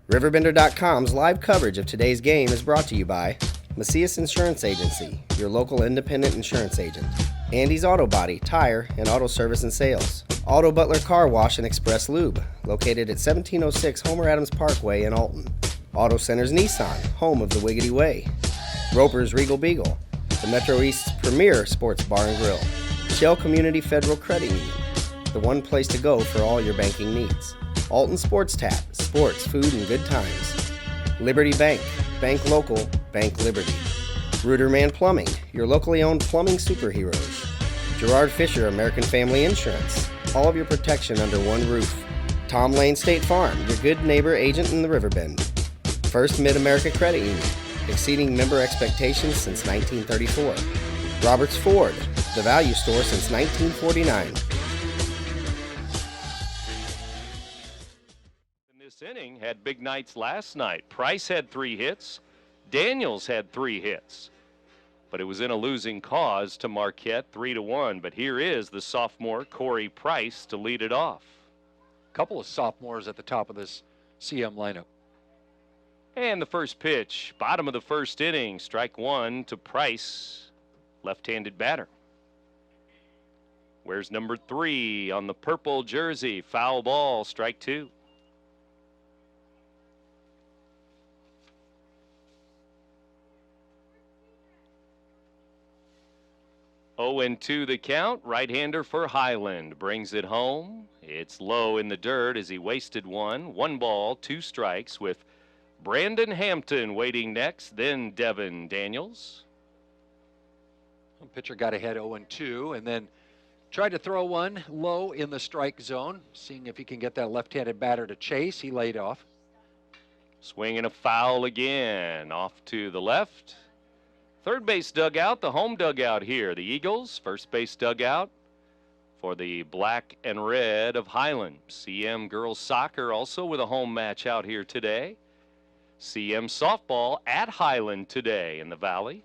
RiverBender.com's live coverage of today's game is brought to you by Macias Insurance Agency, your local independent insurance agent. Andy's Auto Body, Tire, and Auto Service and Sales. Auto Butler Car Wash and Express Lube, located at 1706 Homer Adams Parkway in Alton. Auto Centers Nissan, home of the Wiggity Way. Roper's Regal Beagle, the Metro East's premier sports bar and grill. Shell Community Federal Credit Union, the one place to go for all your banking needs. Alton Sports Tap, sports, food, and good times. Liberty Bank, bank local, bank Liberty. Ruderman Plumbing, your locally owned plumbing superheroes. Gerard Fisher, American Family Insurance, all of your protection under one roof. Tom Lane State Farm, your good neighbor agent in the Riverbend. First Mid-America Credit Union, exceeding member expectations since 1934. Roberts Ford, the value store since 1949. This inning had big nights last night. Price had 3 hits. Daniels had 3 hits. But it was in a losing cause to Marquette, 3-1. But here is the sophomore Corey Price to lead it off. A couple of sophomores at the top of this CM lineup. And the first pitch, bottom of the first inning, strike 1 to Price, left-handed batter. Where's number 3 on the purple jersey? Foul ball, strike 2. 0-2 the count. Right-hander for Highland brings it home. It's low in the dirt as he wasted one. 1 ball, 2 strikes with Brandon Hampton waiting next, then Devin Daniels. The pitcher got ahead 0-2 and then tried to throw one low in the strike zone, seeing if he can get that left-handed batter to chase. He laid off. Swinging a foul again, off to the left. Third base dugout, the home dugout here. The Eagles, first base dugout for the black and red of Highland. CM girls soccer also with a home match out here today. CM softball at Highland today in the Valley.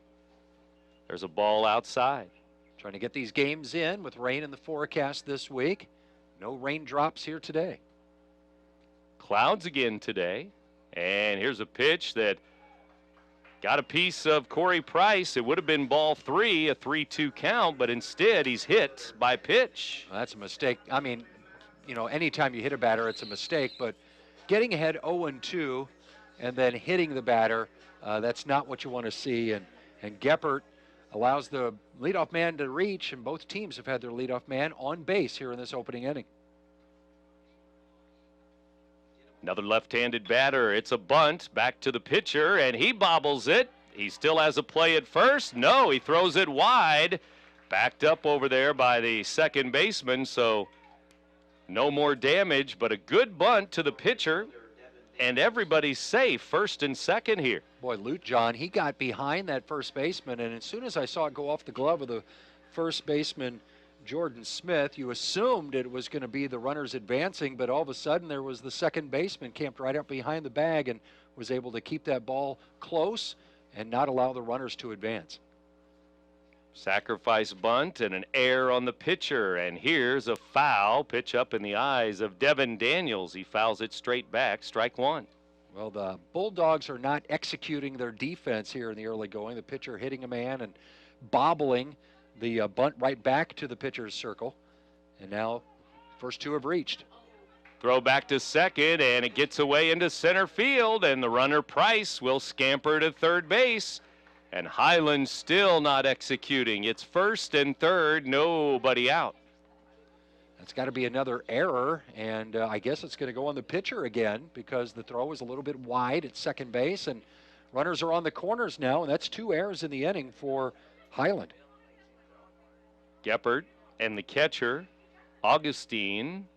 There's a ball outside. Trying to get these games in with rain in the forecast this week. No raindrops here today. Clouds again today. And here's a pitch that got a piece of Corey Price. It would have been ball 3, a 3-2 count, but instead he's hit by pitch. Well, that's a mistake. I mean, you know, anytime you hit a batter, it's a mistake, but getting ahead 0-2 and then hitting the batter, that's not what you want to see. And Geppert allows the leadoff man to reach, and both teams have had their leadoff man on base here in this opening inning. Another left-handed batter. It's a bunt back to the pitcher, and he bobbles it. He still has a play at first. No, he throws it wide. Backed up over there by the second baseman, so no more damage, but a good bunt to the pitcher, and everybody's safe, first and second here. Boy, Lute John, he got behind that first baseman, and as soon as I saw it go off the glove of the first baseman, Jordan Smith, you assumed it was going to be the runners advancing, but all of a sudden there was the second baseman camped right up behind the bag and was able to keep that ball close and not allow the runners to advance. Sacrifice bunt and an error on the pitcher, and here's a foul pitch up in the eyes of Devin Daniels. He fouls it straight back, strike 1. Well, the Bulldogs are not executing their defense here in the early going. The pitcher hitting a man and bobbling the bunt right back to the pitcher's circle. And now first 2 have reached. Throw back to second, and it gets away into center field, and the runner Price will scamper to third base. And Highland still not executing. It's first and third, nobody out. That's got to be another error, and I guess it's going to go on the pitcher again because the throw is a little bit wide at second base, and runners are on the corners now, and that's 2 errors in the inning for Highland. Geppert and the catcher, Augustine,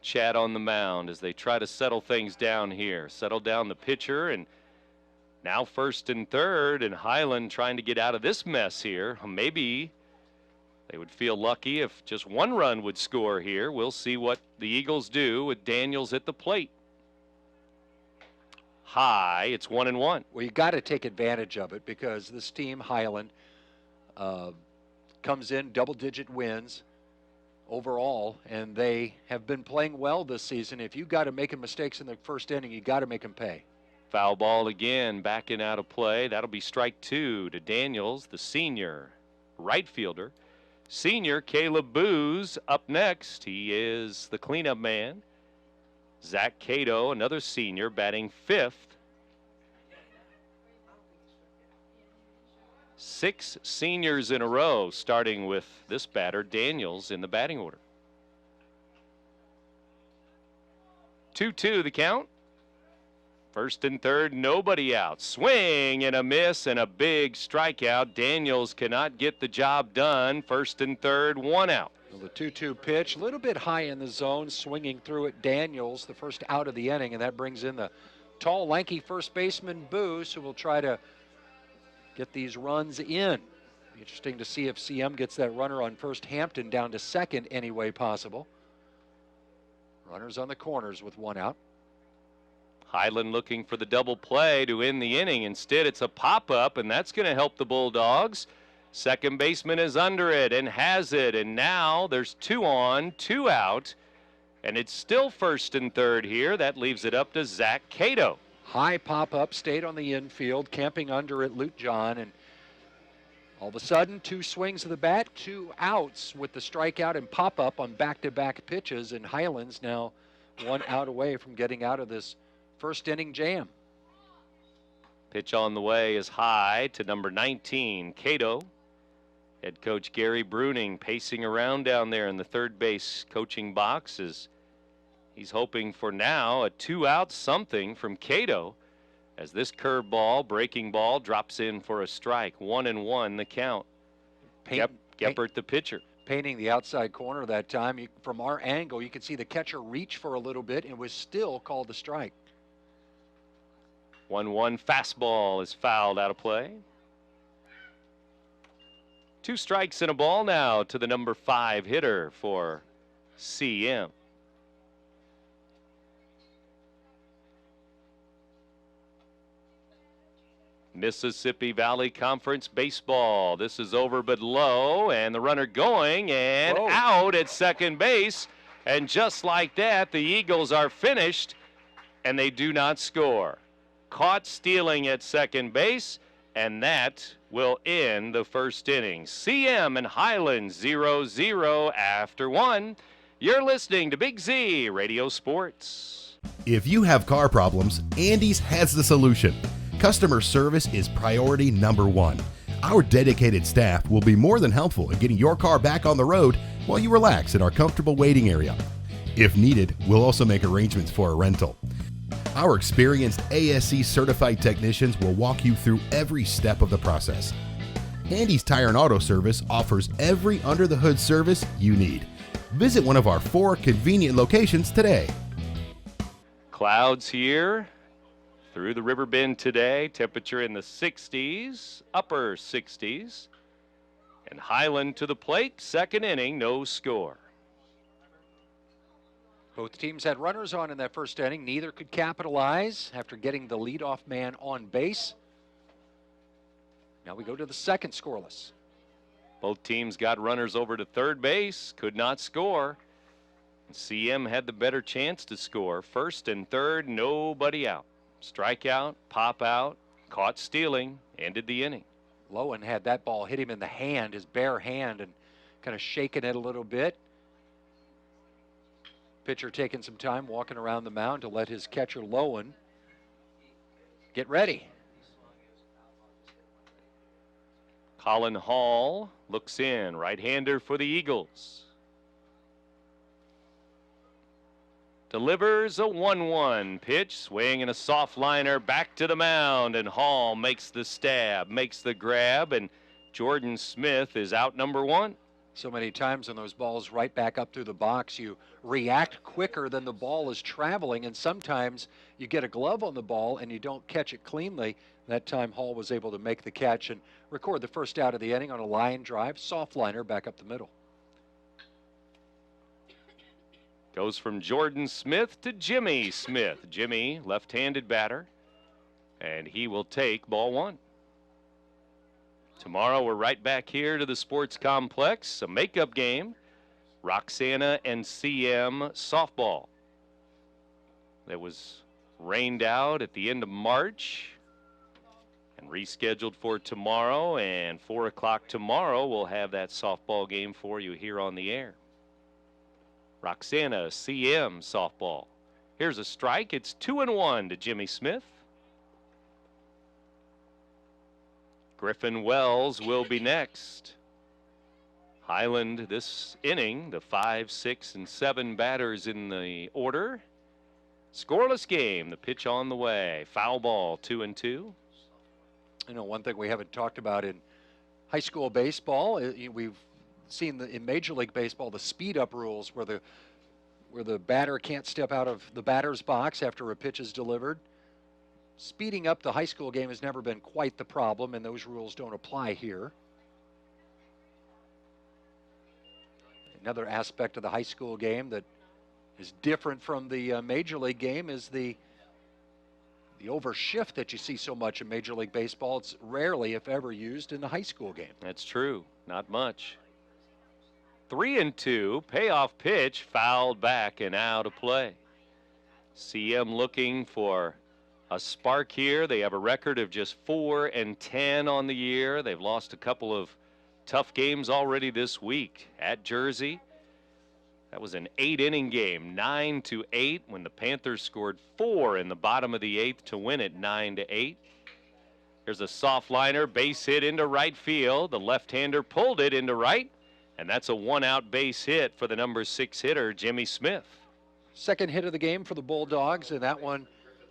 chat on the mound as they try to settle things down here. Settle down the pitcher, and now first and third, and Highland trying to get out of this mess here. Maybe they would feel lucky if just 1 run would score here. We'll see what the Eagles do with Daniels at the plate. High, it's 1-1. Well, you got to take advantage of it because this team, Highland, comes in double-digit wins overall, and they have been playing well this season. If you got to make mistakes in the first inning, you got to make them pay. Foul ball again, backing out of play. That'll be strike 2 to Daniels, the senior right fielder. Senior Caleb Booz up next. He is the cleanup man. Zach Cato, another senior, batting 5th. 6 seniors in a row, starting with this batter, Daniels, in the batting order. 2-2 the count. First and third, nobody out. Swing and a miss and a big strikeout. Daniels cannot get the job done. First and third, 1 out. Well, the 2-2 pitch, a little bit high in the zone, swinging through it. Daniels, the first out of the inning, and that brings in the tall, lanky first baseman, Booz, who will try to get these runs in. Be interesting to see if CM gets that runner on first, Hampton down to second any way possible. Runners on the corners with 1 out. Highland looking for the double play to end the inning. Instead, it's a pop-up, and that's going to help the Bulldogs. Second baseman is under it and has it, and now there's 2 on, 2 out, and it's still first and third here. That leaves it up to Zach Cato. High pop-up, stayed on the infield, camping under it, Luke John, and all of a sudden, 2 swings of the bat, 2 outs with the strikeout and pop-up on back-to-back pitches, and Highlands now 1 out away from getting out of this first inning jam. Pitch on the way is high to number 19, Cato. Head coach Gary Bruning pacing around down there in the third base coaching box as he's hoping for now a 2-out something from Cato as this curveball, breaking ball, drops in for a strike. 1-1 the count. Geppert the pitcher. Painting the outside corner that time. From our angle, you could see the catcher reach for a little bit and was still called a strike. 1-1 fastball is fouled out of play. 2 strikes and a ball now to the number 5 hitter for CM. Mississippi Valley Conference baseball. This is over but low, and the runner going and out at second base. And just like that, the Eagles are finished, and they do not score. Caught stealing at second base, and that will end the first inning. CM and Highland 0-0 after 1. You're listening to Big Z Radio Sports. If you have car problems, Andy's has the solution. Customer service is priority number 1. Our dedicated staff will be more than helpful in getting your car back on the road while you relax in our comfortable waiting area. If needed, we'll also make arrangements for a rental. Our experienced ASC certified technicians will walk you through every step of the process. Andy's Tire and Auto Service offers every under-the-hood service you need. Visit one of our 4 convenient locations today. Clouds here through the river bend today. Temperature in the 60s, upper 60s. And Highland to the plate, second inning, no score. Both teams had runners on in that first inning. Neither could capitalize after getting the leadoff man on base. Now we go to the second scoreless. Both teams got runners over to third base, could not score. CM had the better chance to score. First and third, nobody out. Strikeout, pop out, caught stealing, ended the inning. Lowen had that ball hit him in the hand, his bare hand, and kind of shaking it a little bit. Pitcher taking some time walking around the mound to let his catcher Lowen get ready. Colin Hall looks in, right-hander for the Eagles. Delivers a 1-1 pitch, swing and a soft liner back to the mound, and Hall makes the stab, makes the grab, and Jordan Smith is out number 1. So many times when those balls right back up through the box, you react quicker than the ball is traveling, and sometimes you get a glove on the ball and you don't catch it cleanly. That time Hall was able to make the catch and record the first out of the inning on a line drive, soft liner back up the middle. Goes from Jordan Smith to Jimmy Smith. Jimmy, left-handed batter, and he will take ball 1. Tomorrow we're right back here to the sports complex, a makeup game, Roxana and CM softball. That was rained out at the end of March and rescheduled for tomorrow. And 4 o'clock tomorrow, we'll have that softball game for you here on the air. Roxana CM softball. Here's a strike. It's 2-1 to Jimmy Smith. Griffin Wells will be next. Highland this inning, the 5, 6, and 7 batters in the order. Scoreless game, the pitch on the way. Foul ball, 2-2. You know, one thing we haven't talked about in high school baseball, we've seen in Major League Baseball the speed-up rules where the batter can't step out of the batter's box after a pitch is delivered. Speeding up the high school game has never been quite the problem, and those rules don't apply here. Another aspect of the high school game that is different from the Major League game is the overshift that you see so much in Major League Baseball. It's rarely, if ever, used in the high school game. That's true. Not much. 3-2. Payoff pitch fouled back and out of play. CM looking for a spark here. They have a record of just 4-10 on the year. They've lost a couple of tough games already this week at Jersey. That was an 8-inning game, 9-8, when the Panthers scored 4 in the bottom of the 8th to win it 9-8. Here's a soft liner, base hit into right field. The left-hander pulled it into right, and that's a 1-out base hit for the number 6 hitter, Jimmy Smith. Second hit of the game for the Bulldogs, and that one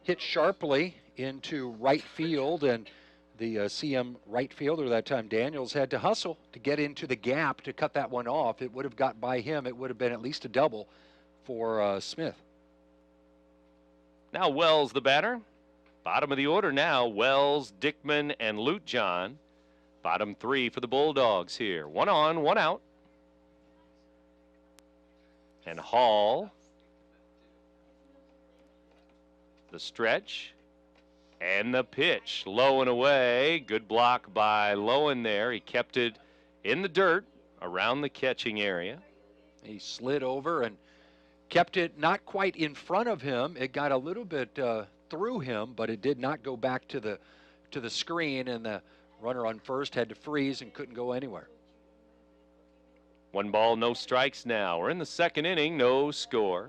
hit sharply into right field, and the CM right fielder that time, Daniels, had to hustle to get into the gap to cut that one off. It would have got by him. It would have been at least a double for Smith. Now Wells, the batter. Bottom of the order now, Wells, Dickman, and Lutejohn. Bottom 3 for the Bulldogs here. 1 on, 1 out. And Hall. The stretch. And the pitch, low and away. Good block by Lowen there. He kept it in the dirt around the catching area. He slid over and kept it not quite in front of him. It got a little bit through him, but it did not go back to the screen, and the runner on first had to freeze and couldn't go anywhere. 1 ball, no strikes now. We're in the second inning, no score.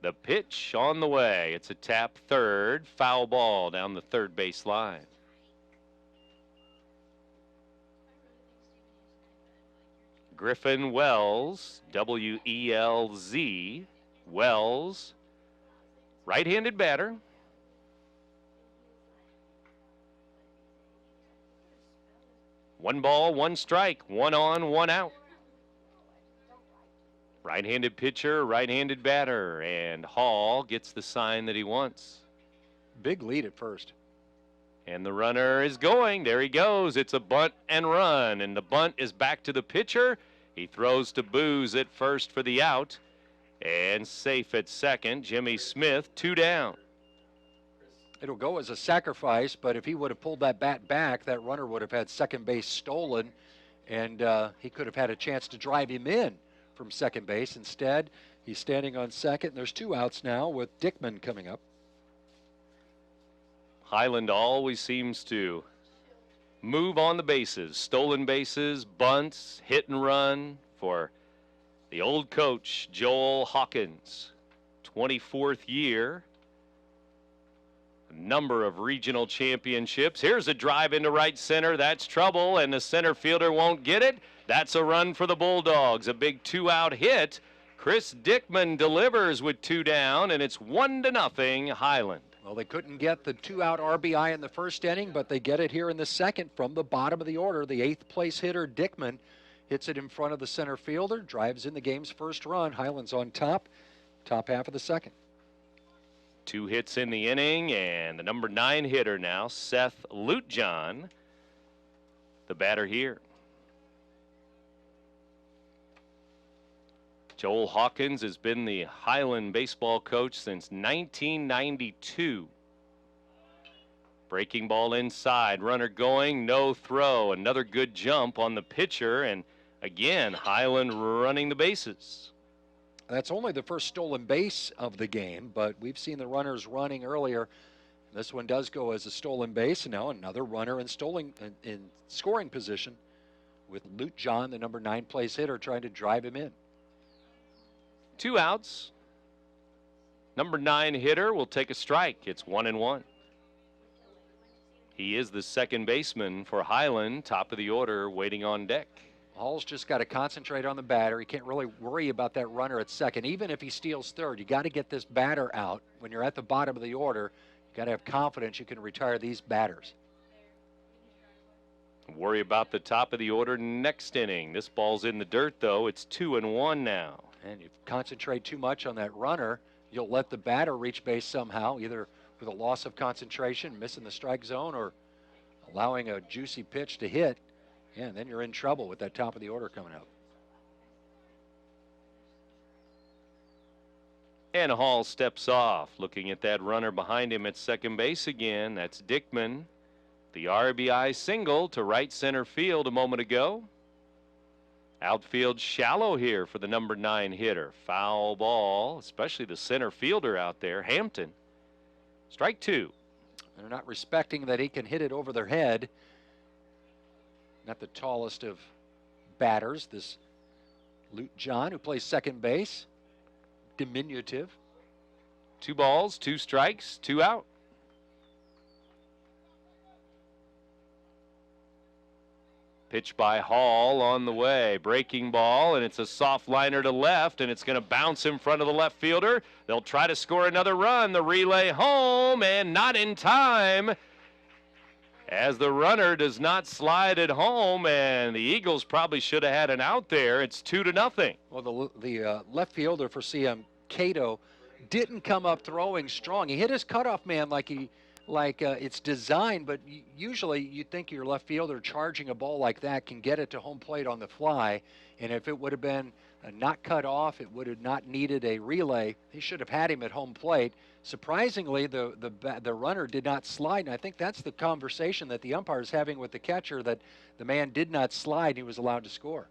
The pitch on the way. It's a tap third. Foul ball down the third base line. Griffin Wells, W-E-L-Z. Wells, right-handed batter. One ball, 1 strike. 1 on, 1 out. Right-handed pitcher, right-handed batter, and Hall gets the sign that he wants. Big lead at first. And the runner is going. There he goes. It's a bunt and run, and the bunt is back to the pitcher. He throws to Booz at first for the out, and safe at second. Jimmy Smith, 2 down. It'll go as a sacrifice, but if he would have pulled that bat back, that runner would have had second base stolen, and he could have had a chance to drive him in from second base. Instead, he's standing on second, and there's 2 outs now with Dickman coming up. Highland always seems to move on the bases. Stolen bases, bunts, hit and run for the old coach, Joel Hawkins. 24th year. A number of regional championships. Here's a drive into right center. That's trouble, and the center fielder won't get it. That's a run for the Bulldogs. A big 2-out hit. Chris Dickman delivers with 2 down, and it's 1-0 Highland. Well, they couldn't get the 2-out RBI in the first inning, but they get it here in the second from the bottom of the order. The 8th place hitter, Dickman, hits it in front of the center fielder, drives in the game's first run. Highland's on top half of the second. 2 hits in the inning, and the number 9 hitter now, Seth Lutejohn, the batter here. Joel Hawkins has been the Highland baseball coach since 1992. Breaking ball inside, runner going, no throw. Another good jump on the pitcher, and again, Highland running the bases. That's only the first stolen base of the game, but we've seen the runners running earlier. This one does go as a stolen base, and now another runner in scoring position with Luke John, the number 9 place hitter, trying to drive him in. 2 outs. Number 9 hitter will take a strike. It's 1-1. He is the second baseman for Highland, top of the order, waiting on deck. Hall's just got to concentrate on the batter. He can't really worry about that runner at second. Even if he steals third, you got to get this batter out. When you're at the bottom of the order, you got to have confidence you can retire these batters. Worry about the top of the order next inning. This ball's in the dirt, though. It's 2-1 now. And if you concentrate too much on that runner, you'll let the batter reach base somehow, either with a loss of concentration, missing the strike zone, or allowing a juicy pitch to hit. Yeah, and then you're in trouble with that top of the order coming up. And Hall steps off, looking at that runner behind him at second base again. That's Dickman. The RBI single to right center field a moment ago. Outfield shallow here for the number 9 hitter. Foul ball, especially the center fielder out there, Hampton. Strike 2. They're not respecting that he can hit it over their head. Not the tallest of batters, this Luke John, who plays second base. Diminutive. 2 balls, 2 strikes, 2 out. Pitch by Hall on the way. Breaking ball, and it's a soft liner to left, and it's going to bounce in front of the left fielder. They'll try to score another run. The relay home, and not in time, as the runner does not slide at home, and the Eagles probably should have had an out there. It's 2-0. Well, the left fielder for CM, Cato, didn't come up throwing strong. He hit his cutoff man like it's designed, but usually you think your left fielder charging a ball like that can get it to home plate on the fly, and if it would have been not cut off, it would have not needed a relay. He should have had him at home plate. Surprisingly, the runner did not slide, and I think that's the conversation that the umpire is having with the catcher, that the man did not slide. He was allowed to score.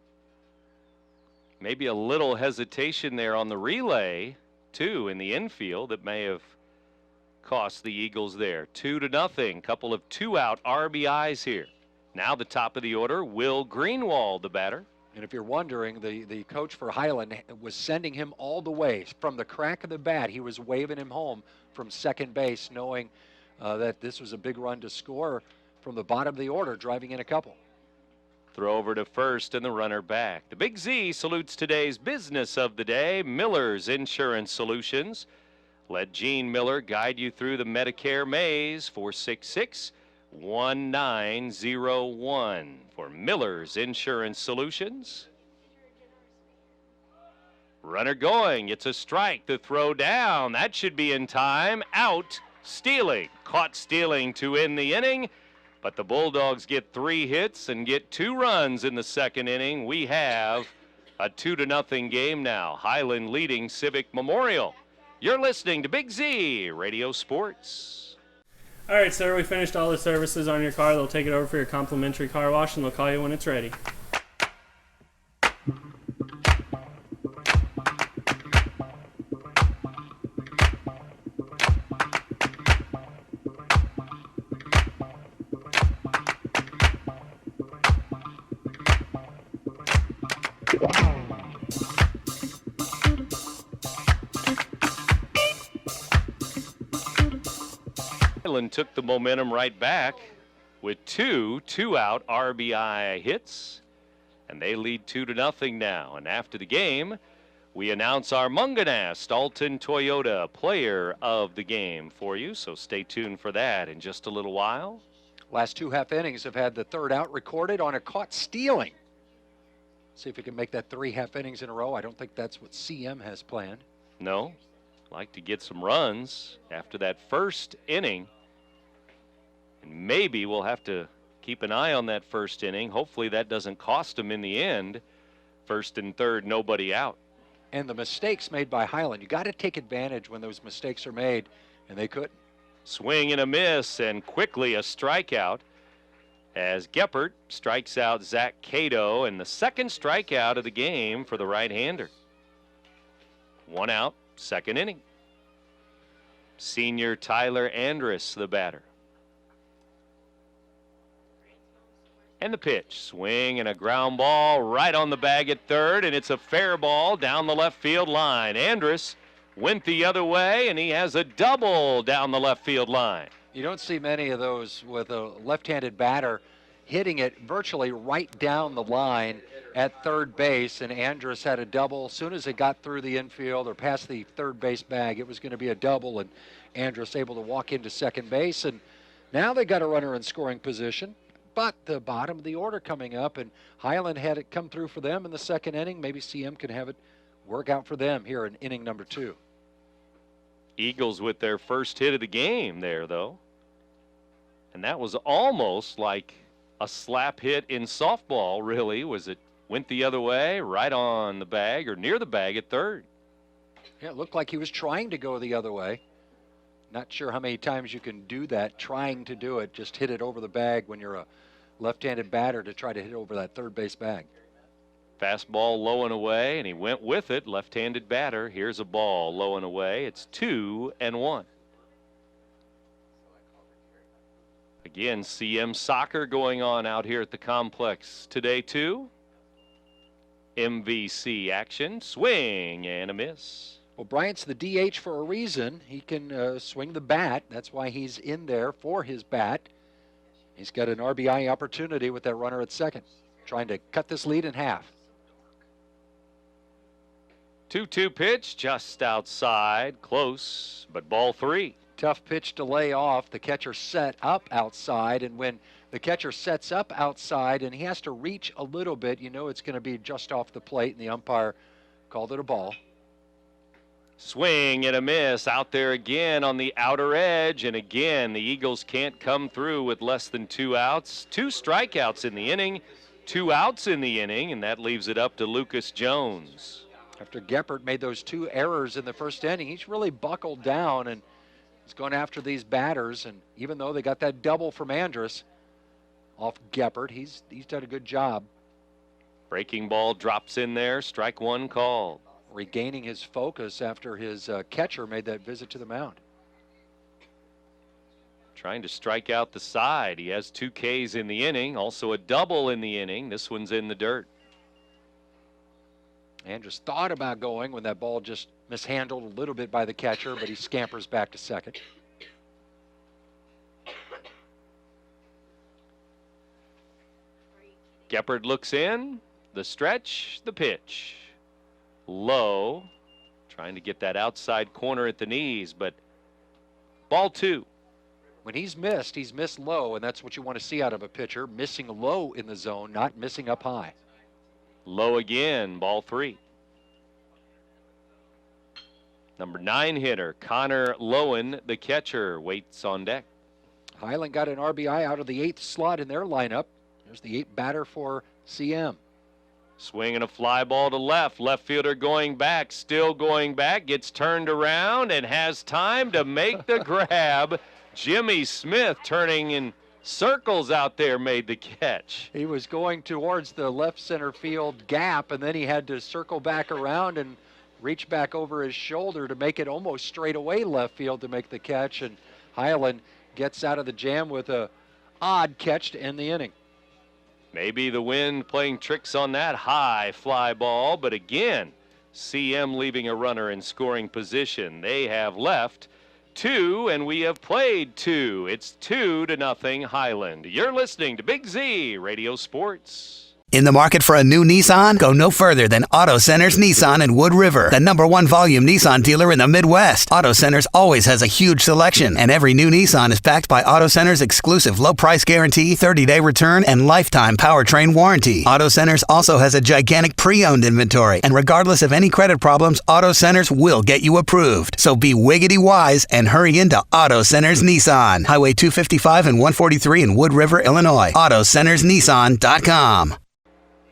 Maybe a little hesitation there on the relay, too, in the infield that may have cost the Eagles there. 2-0. Couple of 2-out RBIs here. Now the top of the order, Will Greenwald, the batter. And if you're wondering, the coach for Highland was sending him all the way. From the crack of the bat, he was waving him home from second base, knowing that this was a big run to score from the bottom of the order, driving in a couple. Throw over to first and the runner back. The Big Z salutes today's business of the day, Miller's Insurance Solutions. Let Gene Miller guide you through the Medicare maze. 466-1901 for Miller's Insurance Solutions. Runner going. It's a strike. The throw down. That should be in time. Out. Stealing. Caught stealing to end the inning. But the Bulldogs get 3 hits and get 2 runs in the second inning. We have a 2-0 game now. Highland leading Civic Memorial. You're listening to Big Z Radio Sports. All right, sir, we finished all the services on your car. They'll take it over for your complimentary car wash, and they'll call you when it's ready. Highland took the momentum right back with 2 2-out RBI hits, and they lead 2-0 now. And after the game, we announce our Munganast Alton Toyota player of the game for you, so stay tuned for that in just a little while. Last 2 half innings have had the 3rd out recorded on a caught stealing. See if we can make that 3 half innings in a row. I don't think that's what CM has planned. No, like to get some runs after that first inning. And maybe we'll have to keep an eye on that first inning. Hopefully that doesn't cost them in the end. 1st and 3rd, nobody out. And the mistakes made by Highland, you got to take advantage when those mistakes are made, and they couldn't. Swing and a miss, and quickly a strikeout as Geppert strikes out Zach Cato, and the 2nd strikeout of the game for the right-hander. 1 out, second inning. Senior Tyler Andrus, the batter. And the pitch, swing and a ground ball right on the bag at third, and it's a fair ball down the left field line. Andrus went the other way, and he has a double down the left field line. You don't see many of those with a left-handed batter hitting it virtually right down the line at third base, and Andrus had a double. As soon as it got through the infield or past the third base bag, it was going to be a double, and Andrus able to walk into second base, and now they got a runner in scoring position. But the bottom of the order coming up, and Highland had it come through for them in the second inning. Maybe CM can have it work out for them here in inning number 2. Eagles with their first hit of the game there, though. And that was almost like a slap hit in softball, really. It went the other way, right on the bag or near the bag at third. Yeah, it looked like he was trying to go the other way. Not sure how many times you can do that, trying to do it, just hit it over the bag when you're a left-handed batter to try to hit over that third base bag. Fastball low and away, and he went with it, left-handed batter. Here's a ball low and away. It's 2-1. Again, CM soccer going on out here at the complex today, too. MVC action, swing and a miss. Well, Bryant's the DH for a reason. He can swing the bat. That's why he's in there for his bat. He's got an RBI opportunity with that runner at second, trying to cut this lead in half. 2-2 pitch, just outside, close, but ball 3. Tough pitch to lay off. The catcher set up outside, and when the catcher sets up outside and he has to reach a little bit, you know it's going to be just off the plate, and the umpire called it a ball. Swing and a miss out there again on the outer edge, and again the Eagles can't come through with less than 2 outs. 2 strikeouts in the inning, 2 outs in the inning, and that leaves it up to Lucas Jones. After Geppert made those 2 errors in the first inning, he's really buckled down and he's going after these batters, and even though they got that double from Andrus off Geppert, he's done a good job. Breaking ball drops in there, strike 1 called. Regaining his focus after his catcher made that visit to the mound. Trying to strike out the side. He has 2 Ks in the inning, also a double in the inning. This one's in the dirt. Andrus thought about going when that ball just mishandled a little bit by the catcher, but he scampers back to second. Geppert looks in, the stretch, the pitch. Low, trying to get that outside corner at the knees, but ball 2. When he's missed low, and that's what you want to see out of a pitcher, missing low in the zone, not missing up high. Low again, ball 3. Number 9 hitter, Connor Lowen, the catcher, waits on deck. Highland got an RBI out of the 8th slot in their lineup. There's the 8th batter for CM. Swinging a fly ball to left. Left fielder going back, still going back, gets turned around and has time to make the grab. Jimmy Smith, turning in circles out there, made the catch. He was going towards the left center field gap, and then he had to circle back around and reach back over his shoulder to make it almost straight away left field to make the catch. And Highland gets out of the jam with a odd catch to end the inning. Maybe the wind playing tricks on that high fly ball, but again, CM leaving a runner in scoring position. They have left 2, and we have played 2. It's 2-0 Highland. You're listening to Big Z Radio Sports. In the market for a new Nissan? Go no further than Auto Center's Nissan in Wood River, the #1 volume Nissan dealer in the Midwest. Auto Center's always has a huge selection, and every new Nissan is backed by Auto Center's exclusive low price guarantee, 30-day return, and lifetime powertrain warranty. Auto Center's also has a gigantic pre-owned inventory, and regardless of any credit problems, Auto Center's will get you approved. So be wiggity wise and hurry into Auto Center's Nissan. Highway 255 and 143 in Wood River, Illinois. AutoCentersNissan.com.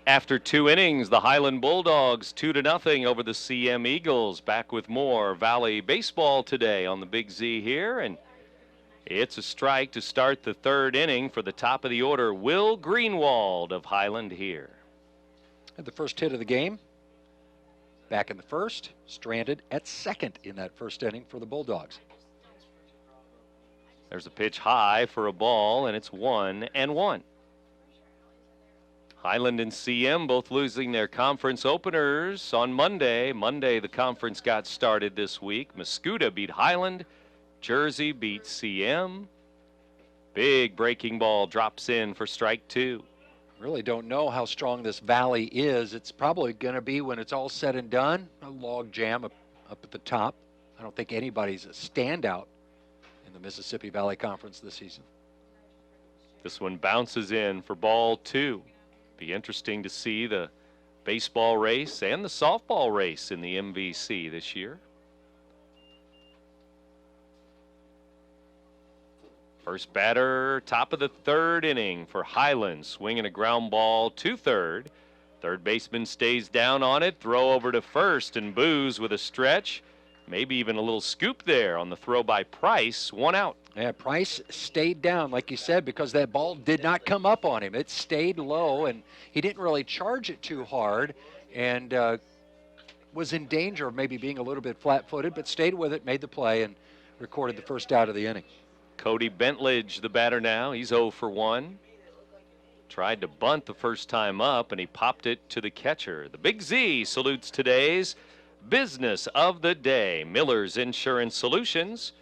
After 2 innings, the Highland Bulldogs 2-0 over the CM Eagles. Back with more Valley baseball today on the Big Z here, and it's a strike to start the 3rd inning for the top of the order, Will Greenwald of Highland here. Had the first hit of the game. back in the first, stranded at second in that first inning for the Bulldogs. There's a pitch high for a ball, and it's 1-1. Highland and CM both losing their conference openers on Monday. Monday, the conference got started this week. Mascoutah beat Highland. Jersey beat CM. Big breaking ball drops in for strike 2. Really don't know how strong this valley is. It's probably going to be, when it's all said and done, a log jam up at the top. I don't think anybody's a standout in the Mississippi Valley Conference this season. This one bounces in for ball 2. Be interesting to see the baseball race and the softball race in the MVC this year. First batter, top of the third inning for Highland, swinging a ground ball to third. Third baseman stays down on it, throw over to first, and Booz with a stretch. Maybe even a little scoop there on the throw by Price. 1 out. Yeah, Price stayed down, like you said, because that ball did not come up on him. It stayed low, and he didn't really charge it too hard, and was in danger of maybe being a little bit flat-footed, but stayed with it, made the play, and recorded the first out of the inning. Cody Bentledge, the batter now. He's 0 for 1. Tried to bunt the first time up, and he popped it to the catcher. The Big Z salutes today's business of the day, Miller's Insurance Solutions.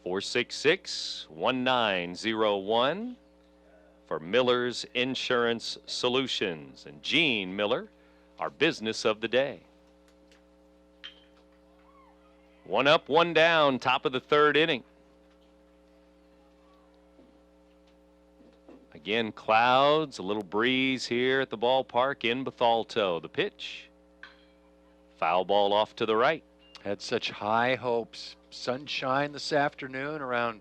466-1901 for Miller's Insurance Solutions. And Gene Miller, our business of the day. 1 up, 1 down, top of the third inning. Again, clouds, a little breeze here at the ballpark in Bethalto. The pitch. Foul ball off to the right. Had such high hopes. Sunshine this afternoon around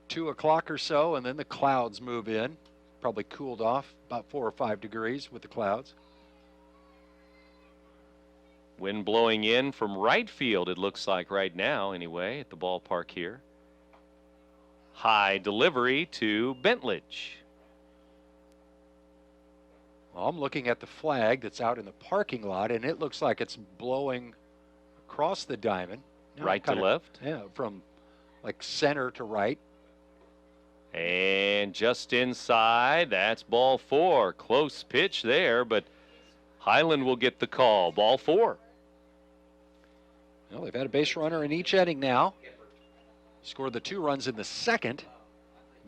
2 o'clock or so, and then the clouds move in. Probably cooled off about 4 or 5 degrees with the clouds. Wind blowing in from right field, it looks like right now anyway, at the ballpark here. High delivery to Bentledge. Well, I'm looking at the flag that's out in the parking lot, and it looks like it's blowing across the diamond. Right to left? Yeah, from like center to right. And just inside, that's ball 4. Close pitch there, but Highland will get the call. Ball 4. Well, they've had a base runner in each inning now. Scored the 2 runs in the second,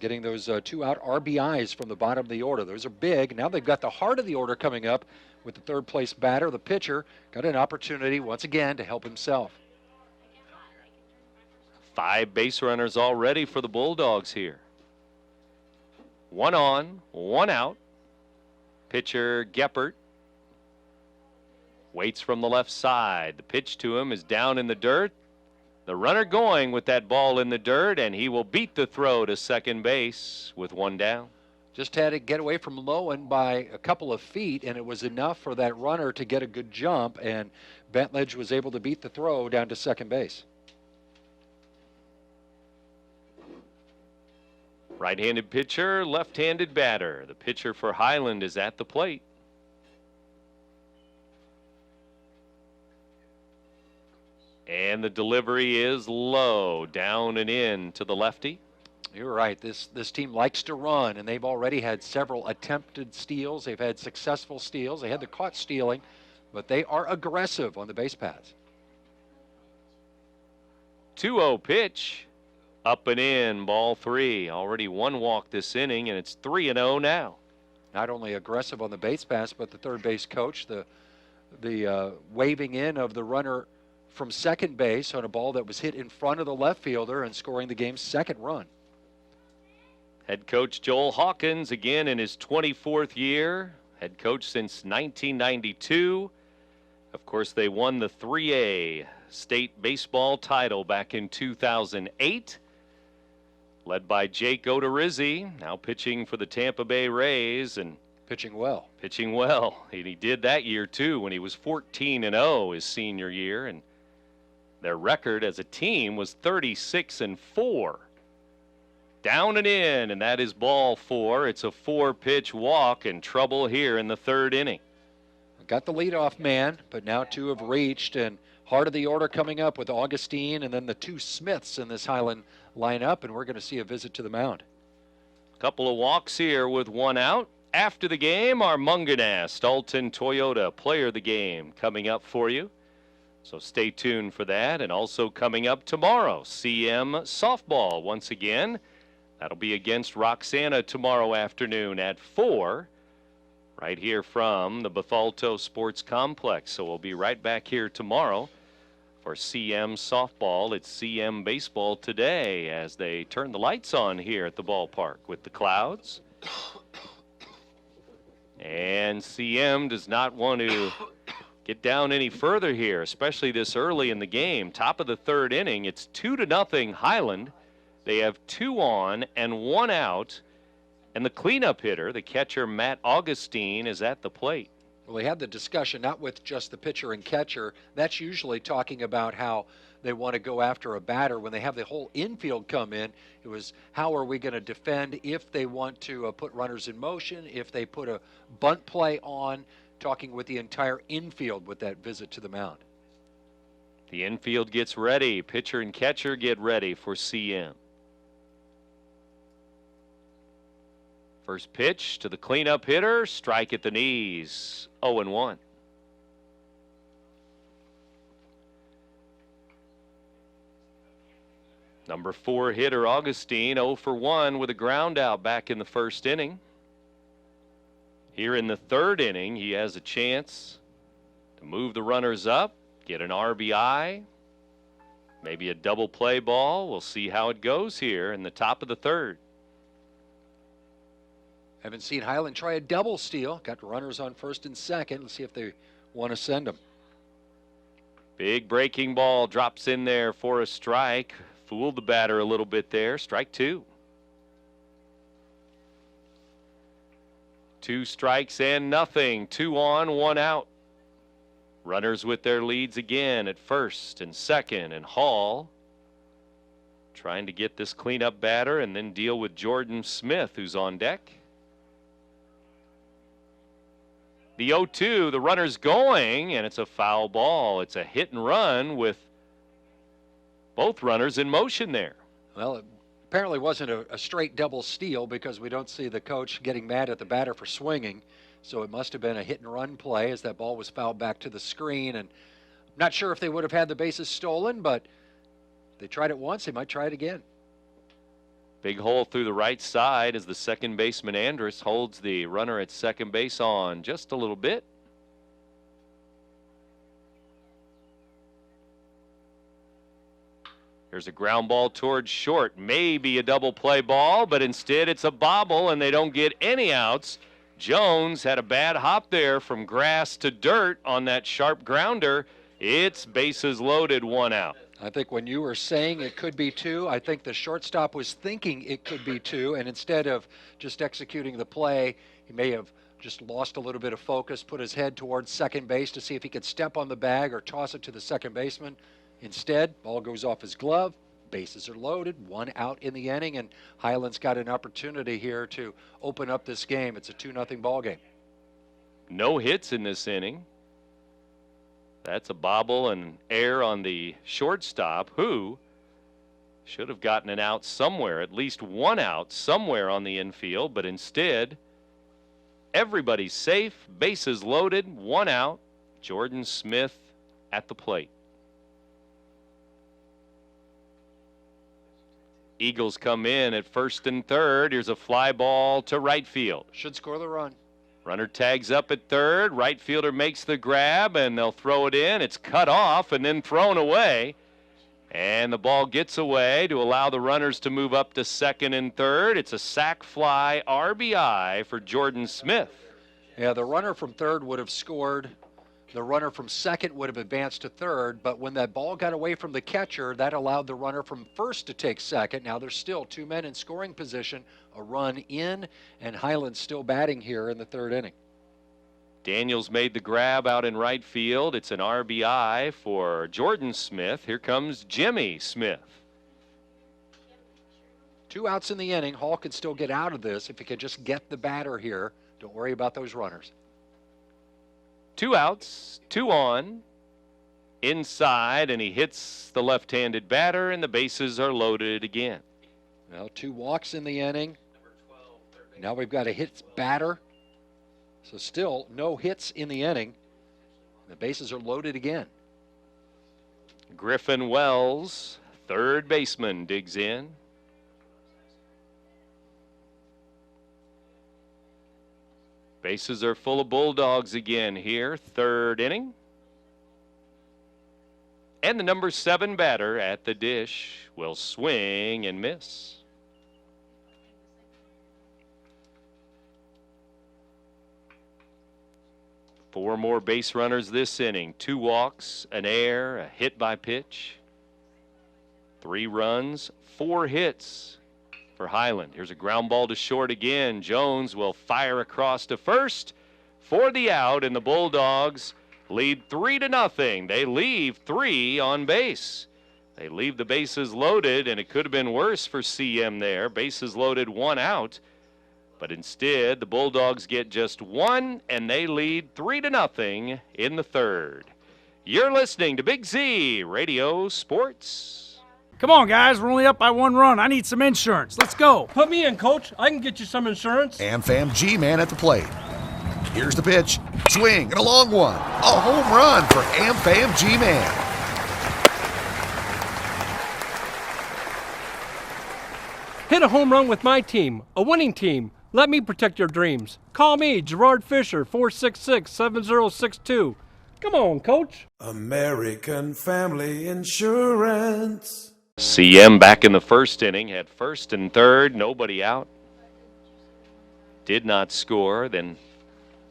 getting those 2 out RBIs from the bottom of the order. Those are big. Now they've got the heart of the order coming up with the third place batter. The pitcher got an opportunity once again to help himself. 5 base runners already for the Bulldogs here. 1 on, 1 out. Pitcher Geppert waits from the left side. The pitch to him is down in the dirt. The runner going with that ball in the dirt, and he will beat the throw to second base with 1 down. Just had to get away from Lowen by a couple of feet, and it was enough for that runner to get a good jump, and Bentledge was able to beat the throw down to second base. Right-handed pitcher, left-handed batter. The pitcher for Highland is at the plate. And the delivery is low, down and in to the lefty. You're right. This team likes to run, and they've already had several attempted steals. They've had successful steals. They had the caught stealing, but they are aggressive on the base paths. 2-0 pitch. Up and in, ball 3. Already 1 walk this inning, and it's 3-0 now. Not only aggressive on the base pass, but the third base coach, the waving in of the runner from second base on a ball that was hit in front of the left fielder and scoring the game's second run. Head coach Joel Hawkins, again in his 24th year. Head coach since 1992. Of course, they won the 3A state baseball title back in 2008. Led by Jake Odorizzi, now pitching for the Tampa Bay Rays. And pitching well. Pitching well. And he did that year, too, when he was 14-0 his senior year. And their record as a team was 36-4. Down and in, and that is ball 4. It's a 4-pitch walk and trouble here in the third inning. got the leadoff man, but now two have reached, and heart of the order coming up with Augustine and then the two Smiths in this Highland lineup, and we're going to see a visit to the mound. Couple of walks here with one out. After the game, our Munganast Alton Toyota Player of the Game coming up for you. So stay tuned for that. And also coming up tomorrow, CM Softball once again. That'll be against Roxana tomorrow afternoon at 4, right here from the Bethalto Sports Complex. So we'll be right back here tomorrow for CM Softball. It's CM Baseball today as they turn the lights on here at the ballpark with the clouds. And CM does not want to get down any further here, especially this early in the game. Top of the third inning, it's 2-0 Highland. They have 2 on and 1 out. And the cleanup hitter, the catcher Matt Augustine, is at the plate. Well, they had the discussion not with just the pitcher and catcher. That's usually talking about how they want to go after a batter. When they have the whole infield come in, it was how are we going to defend if they want to put runners in motion, if they put a bunt play on, talking with the entire infield with that visit to the mound. The infield gets ready. Pitcher and catcher get ready for CM. First pitch to the cleanup hitter, strike at the knees, 0-1. Number 4 hitter Augustine, 0 for 1 with a ground out back in the first inning. Here in the third inning, he has a chance to move the runners up, get an RBI, maybe a double play ball. We'll see how it goes here in the top of the third. Haven't seen Highland try a double steal. Got runners on first and second. Let's see if they want to send them. Big breaking ball drops in there for a strike. Fooled the batter a little bit there. Strike 2. 2 strikes and nothing. 2 on, 1 out. Runners with their leads again at first and second, and Hall trying to get this cleanup batter and then deal with Jordan Smith, who's on deck. The 0-2, the runner's going, and it's a foul ball. It's a hit and run with both runners in motion there. Well, it apparently wasn't a straight double steal because we don't see the coach getting mad at the batter for swinging. So it must have been a hit and run play as that ball was fouled back to the screen. And I'm not sure if they would have had the bases stolen, but they tried it once, they might try it again. Big hole through the right side as the second baseman Andrus holds the runner at second base on just a little bit. Here's a ground ball towards short. Maybe a double play ball, but instead it's a bobble and they don't get any outs. Jones had a bad hop there from grass to dirt on that sharp grounder. It's bases loaded, 1 out. I think when you were saying it could be 2, I think the shortstop was thinking it could be 2, and instead of just executing the play, he may have just lost a little bit of focus, put his head towards second base to see if he could step on the bag or toss it to the second baseman. Instead, ball goes off his glove, bases are loaded, 1 out in the inning, and Highland's got an opportunity here to open up this game. It's a 2-0 ball game. No hits in this inning. That's a bobble and error on the shortstop, who should have gotten an out somewhere, at least 1 out somewhere on the infield, but instead, everybody's safe, bases loaded, 1 out. Jordan Smith at the plate. Eagles come in at first and third. Here's a fly ball to right field. Should score the run. Runner tags up at third. Right fielder makes the grab, and they'll throw it in. It's cut off and then thrown away. And the ball gets away to allow the runners to move up to second and third. It's a sac fly RBI for Jordan Smith. Yeah, the runner from third would have scored. The runner from second would have advanced to third, but when that ball got away from the catcher, that allowed the runner from first to take second. Now there's still 2 men in scoring position, a run in, and Highland's still batting here in the third inning. Daniels made the grab out in right field. It's an RBI for Jordan Smith. Here comes Jimmy Smith. 2 outs in the inning. Hall could still get out of this if he could just get the batter here. Don't worry about those runners. 2 outs, 2 on, inside, and he hits the left-handed batter, and the bases are loaded again. Well, 2 walks in the inning. Now we've got a hits batter. So still no hits in the inning. The bases are loaded again. Griffin Wells, third baseman, digs in. Bases are full of Bulldogs again here, third inning. And the number 7 batter at the dish will swing and miss. Four more base runners this inning. 2 walks, an error, a hit by pitch. 3 runs, 4 hits for Highland. Here's a ground ball to short again. Jones will fire across to first for the out, and the Bulldogs lead 3-0. They leave 3 on base. They leave the bases loaded, and it could have been worse for CM there. Bases loaded, 1 out. But instead, the Bulldogs get just 1, and they lead 3-0 in the third. You're listening to Big Z Radio Sports. Come on, guys. We're only up by 1 run. I need some insurance. Let's go. Put me in, Coach. I can get you some insurance. AmFam G-Man at the plate. Here's the pitch. Swing and a long one. A home run for AmFam G-Man. Hit a home run with my team, a winning team. Let me protect your dreams. Call me, Gerard Fisher, 466-7062. Come on, Coach. American Family Insurance. CM back in the first inning, had first and third, nobody out. Did not score. Then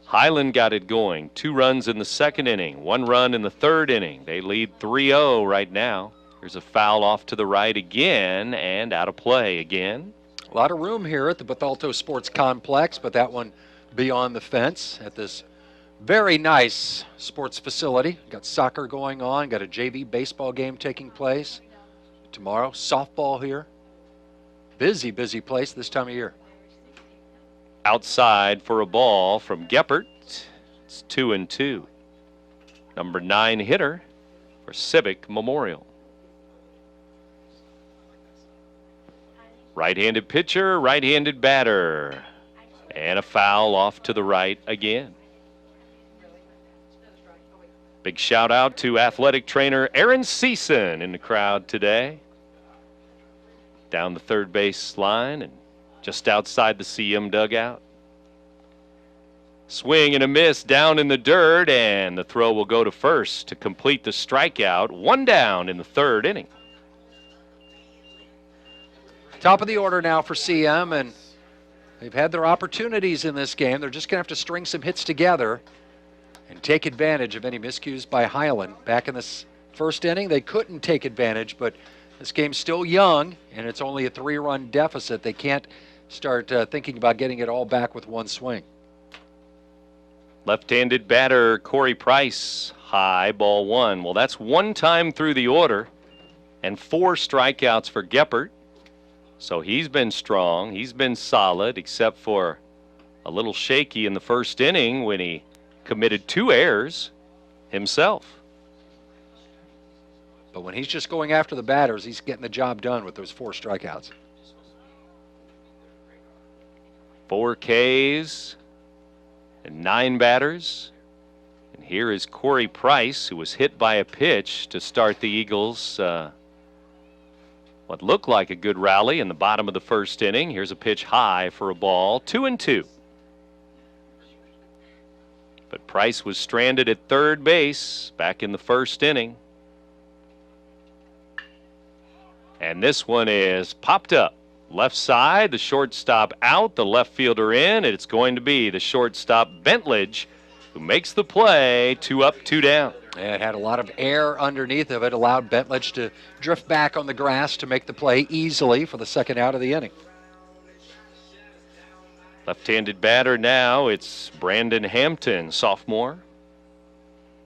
Highland got it going. 2 runs in the second inning, 1 run in the third inning. They lead 3-0 right now. There's a foul off to the right again and out of play again. A lot of room here at the Bethalto Sports Complex, but that one beyond the fence at this very nice sports facility. Got soccer going on, got a JV baseball game taking place. Tomorrow, softball here. Busy, busy place this time of year. Outside for a ball from Geppert. It's 2-2. Number 9 hitter for Civic Memorial. Right-handed pitcher, right-handed batter. And a foul off to the right again. Big shout out to athletic trainer Aaron Season in the crowd today. Down the third base line and just outside the CM dugout. Swing and a miss down in the dirt, and the throw will go to first to complete the strikeout. 1 down in the third inning. Top of the order now for CM, and they've had their opportunities in this game. They're just going to have to string some hits together and take advantage of any miscues by Highland. Back in this first inning, they couldn't take advantage, but this game's still young, and it's only a 3-run deficit. They can't start thinking about getting it all back with 1 swing. Left-handed batter Corey Price, high, ball 1. Well, that's 1 time through the order and 4 strikeouts for Geppert. So he's been strong. He's been solid, except for a little shaky in the first inning when he committed 2 errors himself. But when he's just going after the batters, he's getting the job done with those 4 strikeouts. 4 Ks and 9 batters. And here is Corey Price, who was hit by a pitch to start the Eagles. What looked like a good rally in the bottom of the first inning. Here's a pitch high for a ball, 2-2. But Price was stranded at third base back in the first inning. And this one is popped up. Left side, the shortstop out, the left fielder in, and it's going to be the shortstop Bentledge who makes the play. 2 up, 2 down. And it had a lot of air underneath of it, allowed Bentledge to drift back on the grass to make the play easily for the second out of the inning. Left-handed batter now, it's Brandon Hampton, sophomore.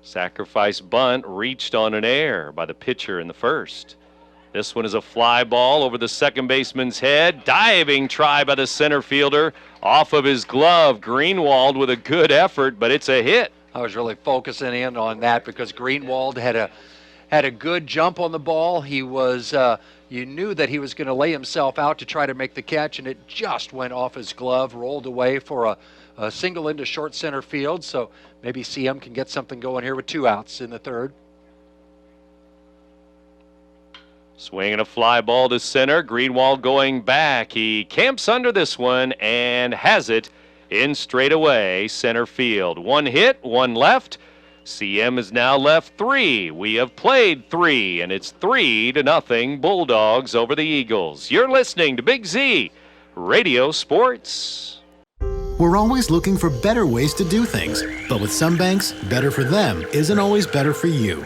Sacrifice bunt reached on an error by the pitcher in the first. This one is a fly ball over the second baseman's head. Diving try by the center fielder off of his glove. Greenwald with a good effort, but it's a hit. I was really focusing in on that because Greenwald had a good jump on the ball. He was, you knew that he was going to lay himself out to try to make the catch, and it just went off his glove, rolled away for a single into short center field. So maybe CM can get something going here with 2 outs in the third. Swinging a fly ball to center. Greenwald going back. He camps under this one and has it in straightaway center field. 1 hit, 1 left. CM is now left 3. We have played 3, and it's 3-0 Bulldogs over the Eagles. You're listening to Big Z Radio Sports. We're always looking for better ways to do things, but with some banks, better for them isn't always better for you.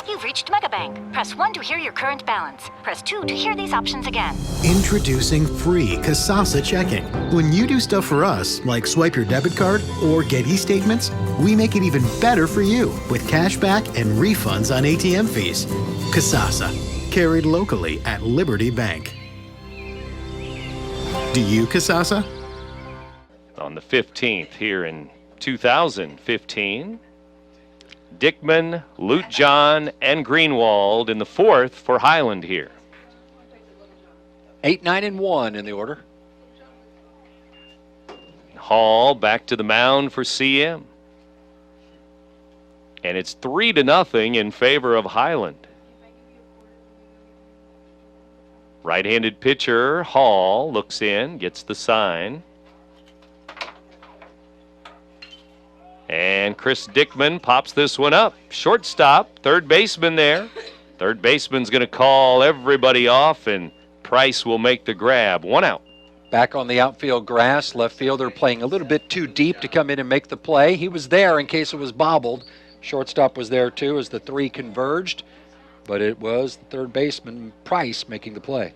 You've reached Megabank. Press 1 to hear your current balance. Press 2 to hear these options again. Introducing free Kasasa checking. When you do stuff for us, like swipe your debit card or get e-statements, we make it even better for you with cash back and refunds on ATM fees. Kasasa, carried locally at Liberty Bank. Do you Kasasa? On the 15th here in 2015. Dickman, Lutejohn, and Greenwald in the 4th for Highland here. 8, 9, and 1 in the order. Hall back to the mound for CM. And it's 3-0 in favor of Highland. Right-handed pitcher Hall looks in, gets the sign. And Chris Dickman pops this one up. Shortstop, third baseman there. Third baseman's going to call everybody off, and Price will make the grab. 1 out. Back on the outfield grass, left fielder playing a little bit too deep to come in and make the play. He was there in case it was bobbled. Shortstop was there too as the 3 converged, but it was the third baseman, Price, making the play.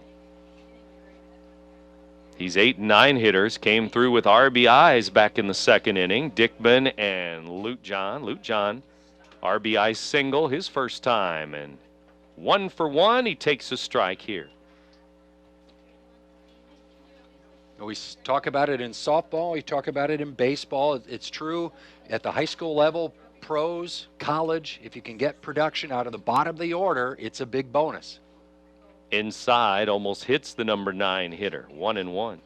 These 8 and 9 hitters came through with RBIs back in the 2nd inning. Dickman and Lutejohn. Lutejohn, RBI single his first time. And 1 for 1, he takes a strike here. We talk about it in softball. We talk about it in baseball. It's true at the high school level, pros, college. If you can get production out of the bottom of the order, it's a big bonus. Inside, almost hits the number 9 hitter. 1 and 1.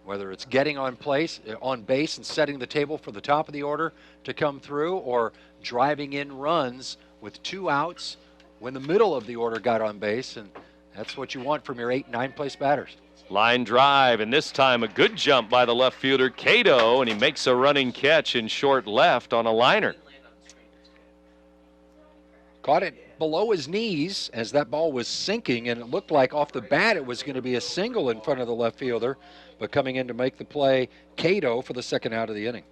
Whether it's getting on base and setting the table for the top of the order to come through, or driving in runs with 2 outs when the middle of the order got on base, and that's what you want from your 8 and 9 place batters. Line drive, and this time a good jump by the left fielder, Cato, and he makes a running catch in short left on a liner. Caught it below his knees as that ball was sinking, and it looked like off the bat it was going to be a single in front of the left fielder, but coming in to make the play, Cato, for the 2nd out of the inning.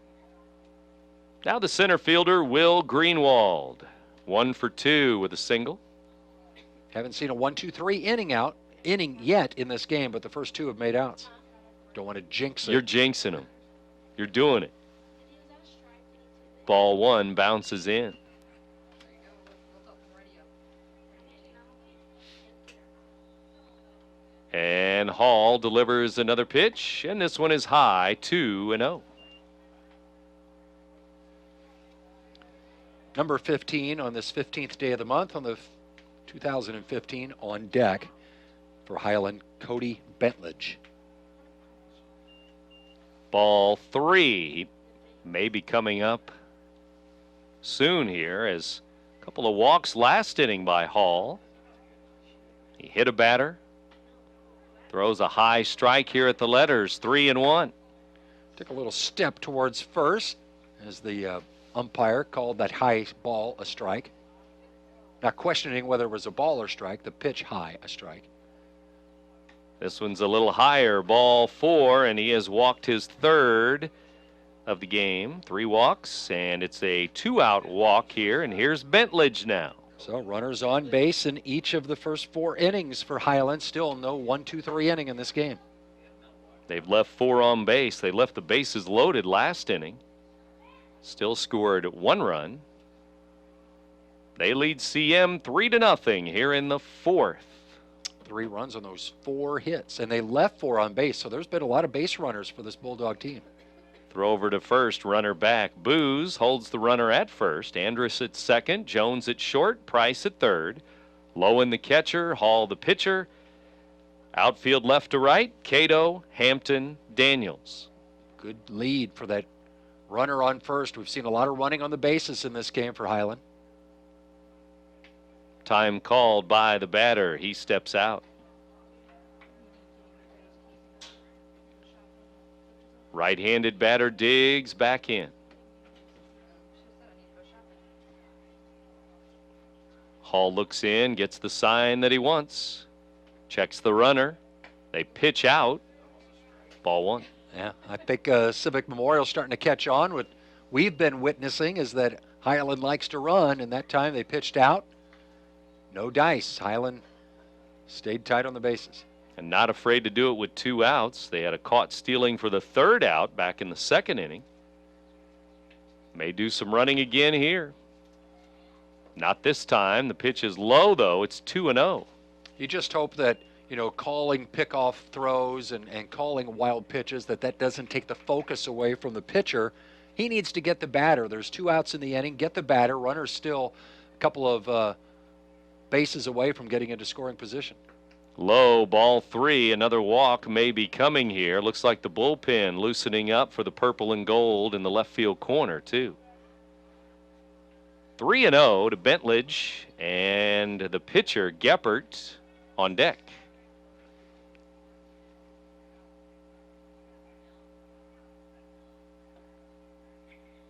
Now the center fielder, Will Greenwald. 1 for 2 with a single. Haven't seen a 1-2-3 inning yet in this game, but the first 2 have made outs. Don't want to jinx it. You're jinxing him. You're doing it. Ball 1 bounces in. And Hall delivers another pitch, and this one is high, 2-0. Number 15 on this 15th day of the month on the 2015 on deck for Highland, Cody Bentledge. Ball 3. He may be coming up soon here, as a couple of walks last inning by Hall. He hit a batter. Throws a high strike here at the letters, 3-1. Took a little step towards first as the umpire called that high ball a strike. Not questioning whether it was a ball or strike, the pitch high a strike. This one's a little higher, ball 4, and he has walked his 3rd of the game. 3 walks, and it's a 2-out walk here, and here's Bentledge now. So runners on base in each of the first 4 innings for Highland. Still no 1-2-3 inning in this game. They've left 4 on base. They left the bases loaded last inning. Still scored 1 run. They lead CM 3-0 here in the 4th. 3 runs on those 4 hits, and they left 4 on base. So there's been a lot of base runners for this Bulldog team. Throw over to first, runner back. Booz holds the runner at first. Andrus at second, Jones at short, Price at third. Lowen the catcher, Hall the pitcher. Outfield left to right, Cato, Hampton, Daniels. Good lead for that runner on first. We've seen a lot of running on the bases in this game for Highland. Time called by the batter. He steps out. Right-handed batter digs back in. Hall looks in, gets the sign that he wants. Checks the runner. They pitch out. Ball one. Yeah, I think Civic Memorial starting to catch on. What we've been witnessing is that Highland likes to run, and that time they pitched out. No dice. Highland stayed tight on the bases. And not afraid to do it with 2 outs. They had a caught stealing for the 3rd out back in the 2nd inning. May do some running again here. Not this time. The pitch is low, though. It's 2-0. You just hope that, calling pickoff throws and calling wild pitches, that doesn't take the focus away from the pitcher. He needs to get the batter. There's 2 outs in the inning. Get the batter. Runner's still a couple of bases away from getting into scoring position. Low, ball 3. Another walk may be coming here. Looks like the bullpen loosening up for the purple and gold in the left field corner, too. 3-0 to Bentledge, and the pitcher, Geppert, on deck.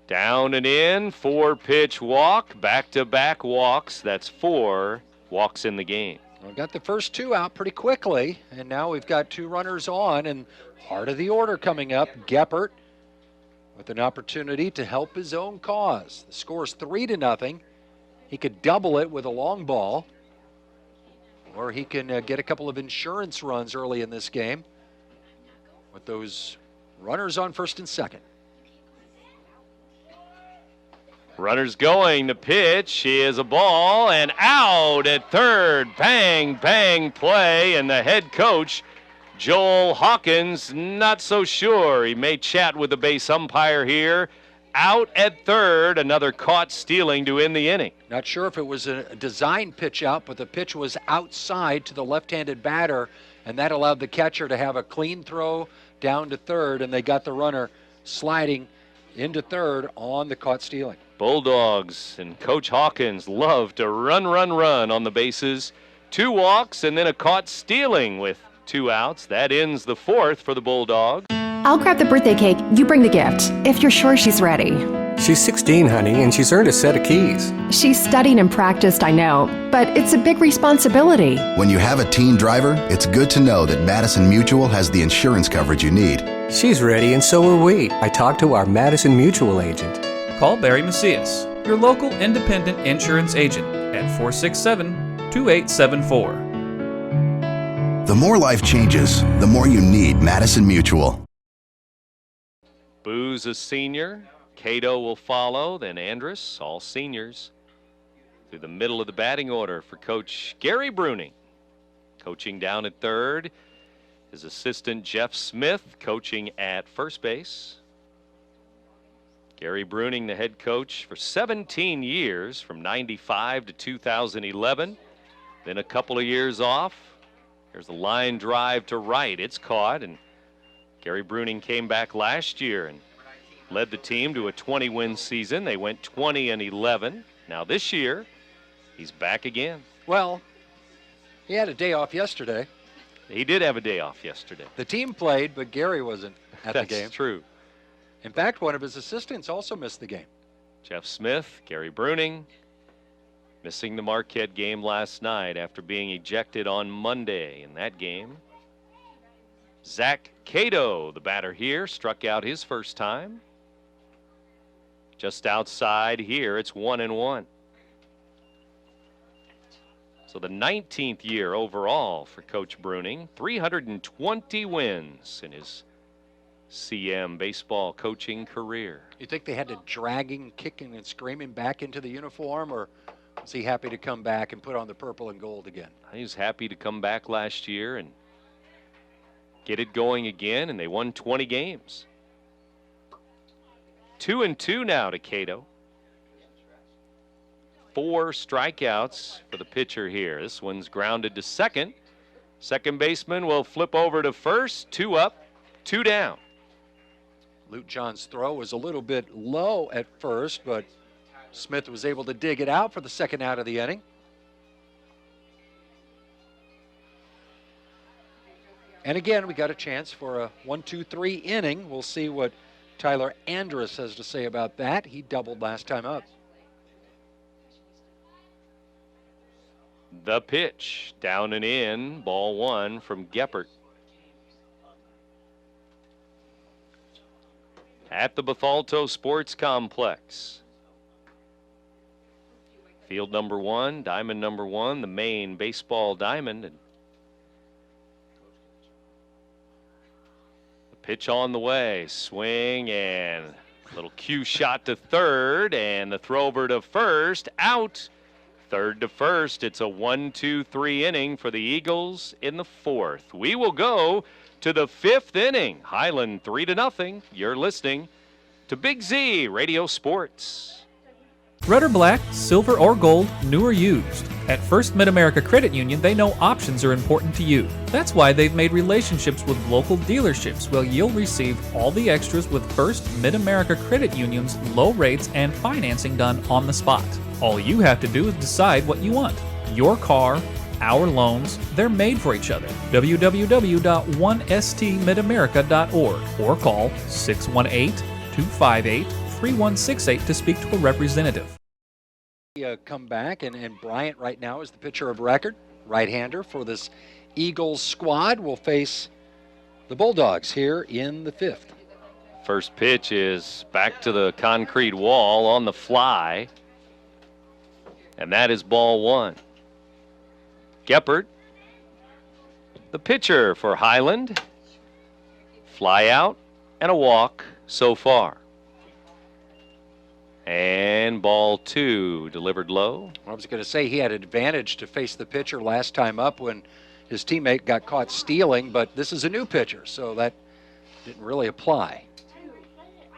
Down and in, 4-pitch walk, back-to-back walks. That's 4 walks in the game. We got the first 2 out pretty quickly, and now we've got 2 runners on, and heart of the order coming up, Geppert with an opportunity to help his own cause. The score is 3-0. He could double it with a long ball, or he can get a couple of insurance runs early in this game with those runners on first and second. Runners going, the pitch is a ball and out at third. Bang, bang play, and the head coach, Joel Hawkins, not so sure. He may chat with the base umpire here. Out at third, another caught stealing to end the inning. Not sure if it was a design pitch out, but the pitch was outside to the left-handed batter, and that allowed the catcher to have a clean throw down to third, and they got the runner sliding into third on the caught stealing. Bulldogs and Coach Hawkins love to run on the bases. 2 walks and then a caught stealing with 2 outs. That ends the 4th for the Bulldogs. I'll grab the birthday cake. You bring the gift, if you're sure she's ready. She's 16, honey, and she's earned a set of keys. She's studied and practiced, I know, but it's a big responsibility. When you have a teen driver, it's good to know that Madison Mutual has the insurance coverage you need. She's ready, and so are we. I talked to our Madison Mutual agent. Call Barry Macias, your local independent insurance agent, at 467-2874. The more life changes, the more you need Madison Mutual. Booz a senior. Cato will follow, then Andrus, all seniors. Through the middle of the batting order for Coach Gary Bruning. Coaching down at third. His assistant Jeff Smith coaching at first base. Gary Bruning, the head coach for 17 years, from 95 to 2011. Then a couple of years off. There's a line drive to right. It's caught, and Gary Bruning came back last year and led the team to a 20-win season. They went 20-11. Now this year, he's back again. Well, he had a day off yesterday. He did have a day off yesterday. The team played, but Gary wasn't at the game. That's true. In fact, one of his assistants also missed the game. Jeff Smith, Gary Bruning, missing the Marquette game last night after being ejected on Monday in that game. Zach Cato, the batter here, struck out his first time. Just outside here, it's 1-1. So the 19th year overall for Coach Bruning, 320 wins in his CM baseball coaching career. You think they had to drag him, kicking and screaming back into the uniform, or was he happy to come back and put on the purple and gold again? He was happy to come back last year and get it going again, and they won 20 games. 2-2 now to Cato. 4 strikeouts for the pitcher here. This one's grounded to second. Second baseman will flip over to first. 2 up, 2 down. Luke John's throw was a little bit low at first, but Smith was able to dig it out for the second out of the inning. And again, we got a chance for a 1-2-3 inning. We'll see what Tyler Andrus has to say about that. He doubled last time up. The pitch, down and in, ball 1 from Geppert. At the Bethalto Sports Complex. Field number 1, diamond number 1, the main baseball diamond. And the pitch on the way, swing and a little cue shot to third, and the throw over to first, out. Third to first. It's a 1-2-3 inning for the Eagles in the 4th. We will go to the 5th inning. Highland 3-0. You're listening to Big Z Radio Sports. Red or black, silver or gold, new or used. At First Mid-America Credit Union, they know options are important to you. That's why they've made relationships with local dealerships where you'll receive all the extras with First Mid-America Credit Union's low rates and financing done on the spot. All you have to do is decide what you want. Your car, our loans, they're made for each other. www.1stmidamerica.org or call 618-258-3168 to speak to a representative. Come back, and Bryant right now is the pitcher of record, right-hander for this Eagles squad. Will face the Bulldogs here in the 5th. First pitch is back to the concrete wall on the fly. And that is ball 1. Geppert, the pitcher for Highland. Fly out and a walk so far. And ball 2 delivered low. I was going to say he had an advantage to face the pitcher last time up when his teammate got caught stealing, but this is a new pitcher, so that didn't really apply.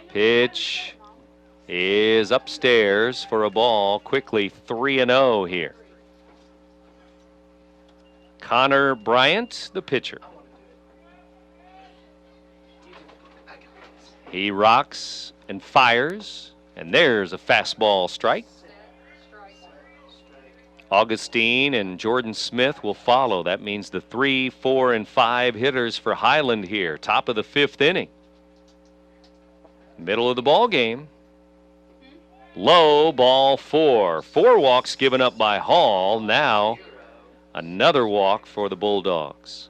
Pitch is upstairs for a ball. Quickly 3-0 here. Connor Bryant, the pitcher. He rocks and fires, and there's a fastball strike. Augustine and Jordan Smith will follow. That means the 3, 4, and 5 hitters for Highland here. Top of the 5th inning. Middle of the ball game. Low, ball 4. 4 walks given up by Hall. Now another walk for the Bulldogs.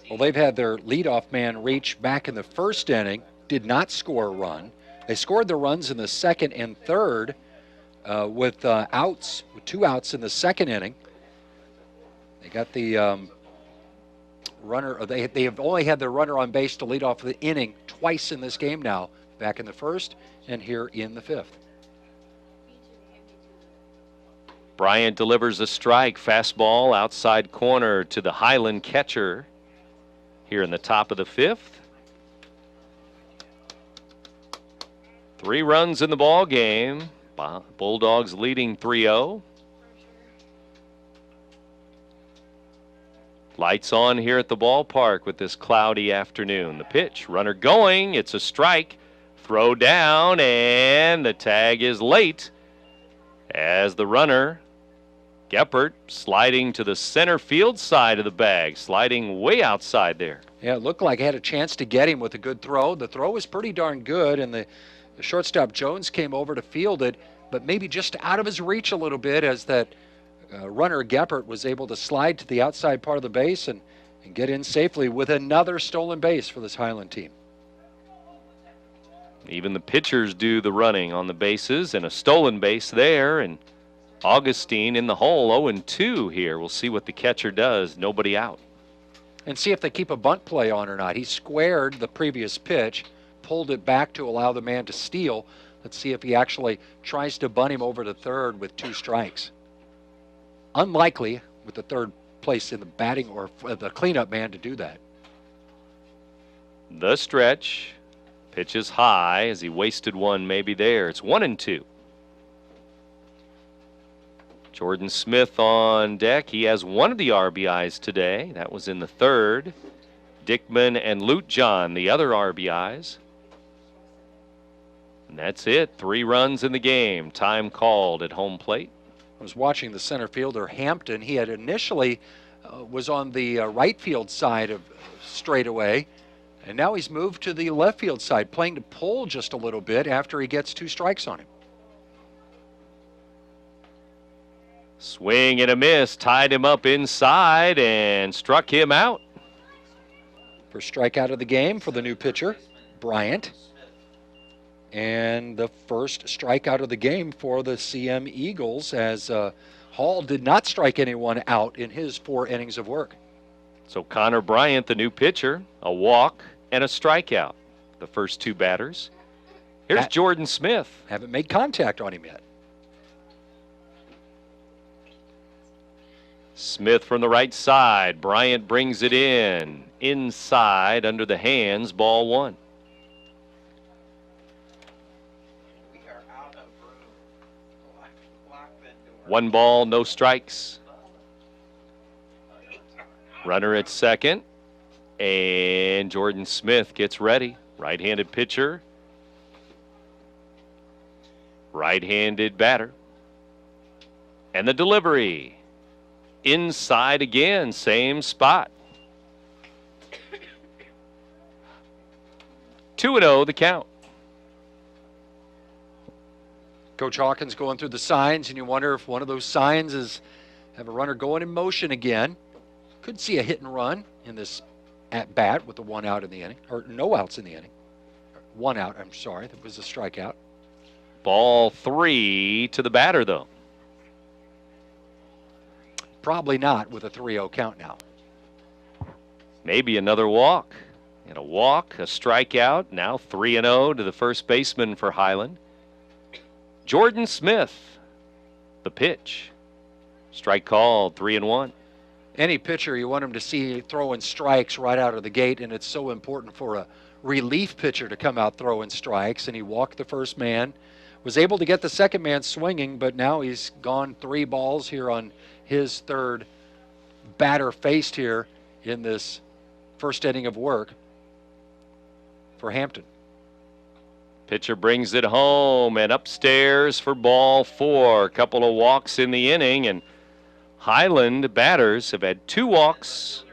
Well, they've had their leadoff man reach back in the 1st inning, did not score a run. They scored the runs in the 2nd and 3rd with 2 outs in the 2nd inning. They got the runner. They have only had their runner on base to lead off the inning twice in this game now, back in the 1st and here in the 5th. Bryant delivers a strike. Fastball outside corner to the Highland catcher here in the top of the 5th. 3 runs in the ball game. Bulldogs leading 3-0. Lights on here at the ballpark with this cloudy afternoon. The pitch, runner going, it's a strike. Throw down, and the tag is late as the runner, Geppert, sliding to the center field side of the bag, sliding way outside there. Yeah, it looked like he had a chance to get him with a good throw. The throw was pretty darn good, and the shortstop Jones came over to field it, but maybe just out of his reach a little bit as that runner Geppert was able to slide to the outside part of the base and get in safely with another stolen base for this Highland team. Even the pitchers do the running on the bases, and a stolen base there, and Augustine in the hole, 0-2 here. We'll see what the catcher does. Nobody out. And see if they keep a bunt play on or not. He squared the previous pitch, pulled it back to allow the man to steal. Let's see if he actually tries to bunt him over to third with 2 strikes. Unlikely with the third place in the batting or the cleanup man to do that. The stretch. Pitch is high as he wasted one maybe there. It's 1-2. Jordan Smith on deck. He has one of the RBIs today. That was in the third. Dickman and Lute John, the other RBIs. And that's it. 3 runs in the game. Time called at home plate. I was watching the center fielder, Hampton. He had initially was on the right field side of straightaway, and now he's moved to the left field side, playing to pull just a little bit after he gets 2 strikes on him. Swing and a miss. Tied him up inside and struck him out. First strikeout of the game for the new pitcher, Bryant. And the first strikeout of the game for the CM Eagles, as Hall did not strike anyone out in his 4 innings of work. So Connor Bryant, the new pitcher, a walk and a strikeout. The first 2 batters. Here's Jordan Smith. Haven't made contact on him yet. Smith from the right side. Bryant brings it in. Inside, under the hands, ball 1. One ball, no strikes. Runner at second. And Jordan Smith gets ready. Right-handed pitcher. Right-handed batter. And the delivery. Inside again, same spot. 2-0 the count. Coach Hawkins going through the signs, and you wonder if one of those signs is have a runner going in motion again. Could see a hit and run in this at bat with the 1 out in the inning, or no outs in the inning. 1 out, I'm sorry, that was a strikeout. Ball 3 to the batter, though. Probably not with a 3-0 count now. Maybe another walk. And a walk, a strikeout. Now 3-0 to the first baseman for Highland. Jordan Smith, the pitch. Strike called, 3-1. Any pitcher, you want him to see throwing strikes right out of the gate, and it's so important for a relief pitcher to come out throwing strikes. And he walked the first man, was able to get the second man swinging, but now he's gone 3 balls here on his third batter faced here in this first inning of work for Hampton. Pitcher brings it home and upstairs for ball 4. A couple of walks in the inning, and Highland batters have had 2 walks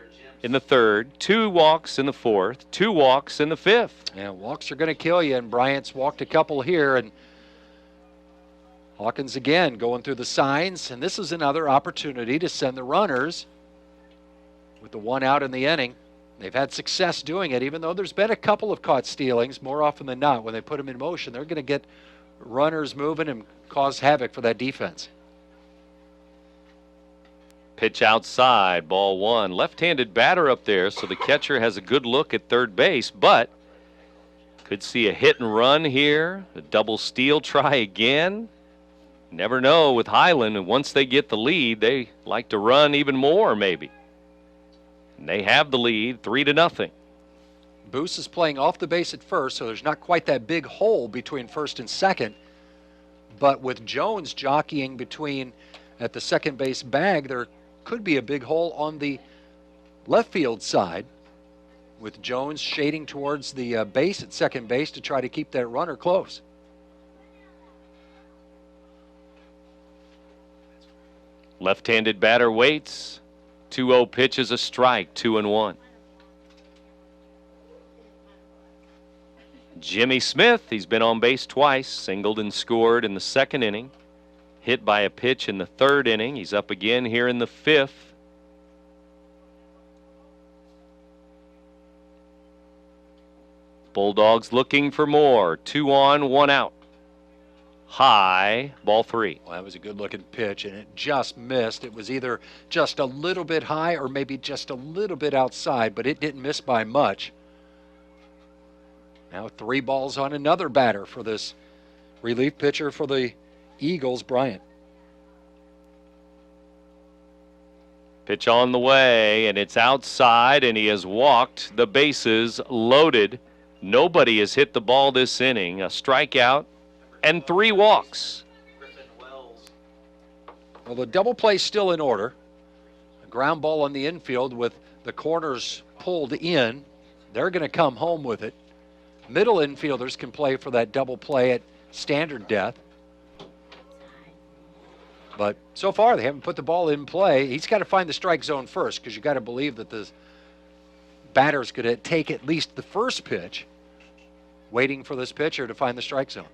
in the third, 2 walks in the fourth, 2 walks in the fifth. Yeah, walks are going to kill you, and Bryant's walked a couple here, and Hawkins again going through the signs, and this is another opportunity to send the runners with the 1 out in the inning. They've had success doing it, even though there's been a couple of caught stealings. More often than not, when they put them in motion, they're going to get runners moving and cause havoc for that defense. Pitch outside, ball 1. Left-handed batter up there, so the catcher has a good look at third base, but could see a hit and run here, a double steal try again. Never know with Highland, and once they get the lead, they like to run even more maybe. And they have the lead, 3-0. Boose is playing off the base at first, so there's not quite that big hole between first and second. But with Jones jockeying between at the second base bag, there could be a big hole on the left field side, with Jones shading towards the base at second base to try to keep that runner close. Left-handed batter waits. 2-0 pitch is a strike, 2-1. Jimmy Smith, he's been on base twice, singled and scored in the second inning. Hit by a pitch in the third inning. He's up again here in the fifth. Bulldogs looking for more. 2 on, 1 out. High, ball 3. Well, that was a good-looking pitch, and it just missed. It was either just a little bit high or maybe just a little bit outside, but it didn't miss by much. Now 3 balls on another batter for this relief pitcher for the Eagles, Bryant. Pitch on the way, and it's outside, and he has walked the bases loaded. Nobody has hit the ball this inning. A strikeout and 3 walks. Well, the double play still in order. A ground ball on the infield with the corners pulled in. They're going to come home with it. Middle infielders can play for that double play at standard depth. But so far, they haven't put the ball in play. He's got to find the strike zone first, because you got to believe that the batter's going to take at least the first pitch, waiting for this pitcher to find the strike zone.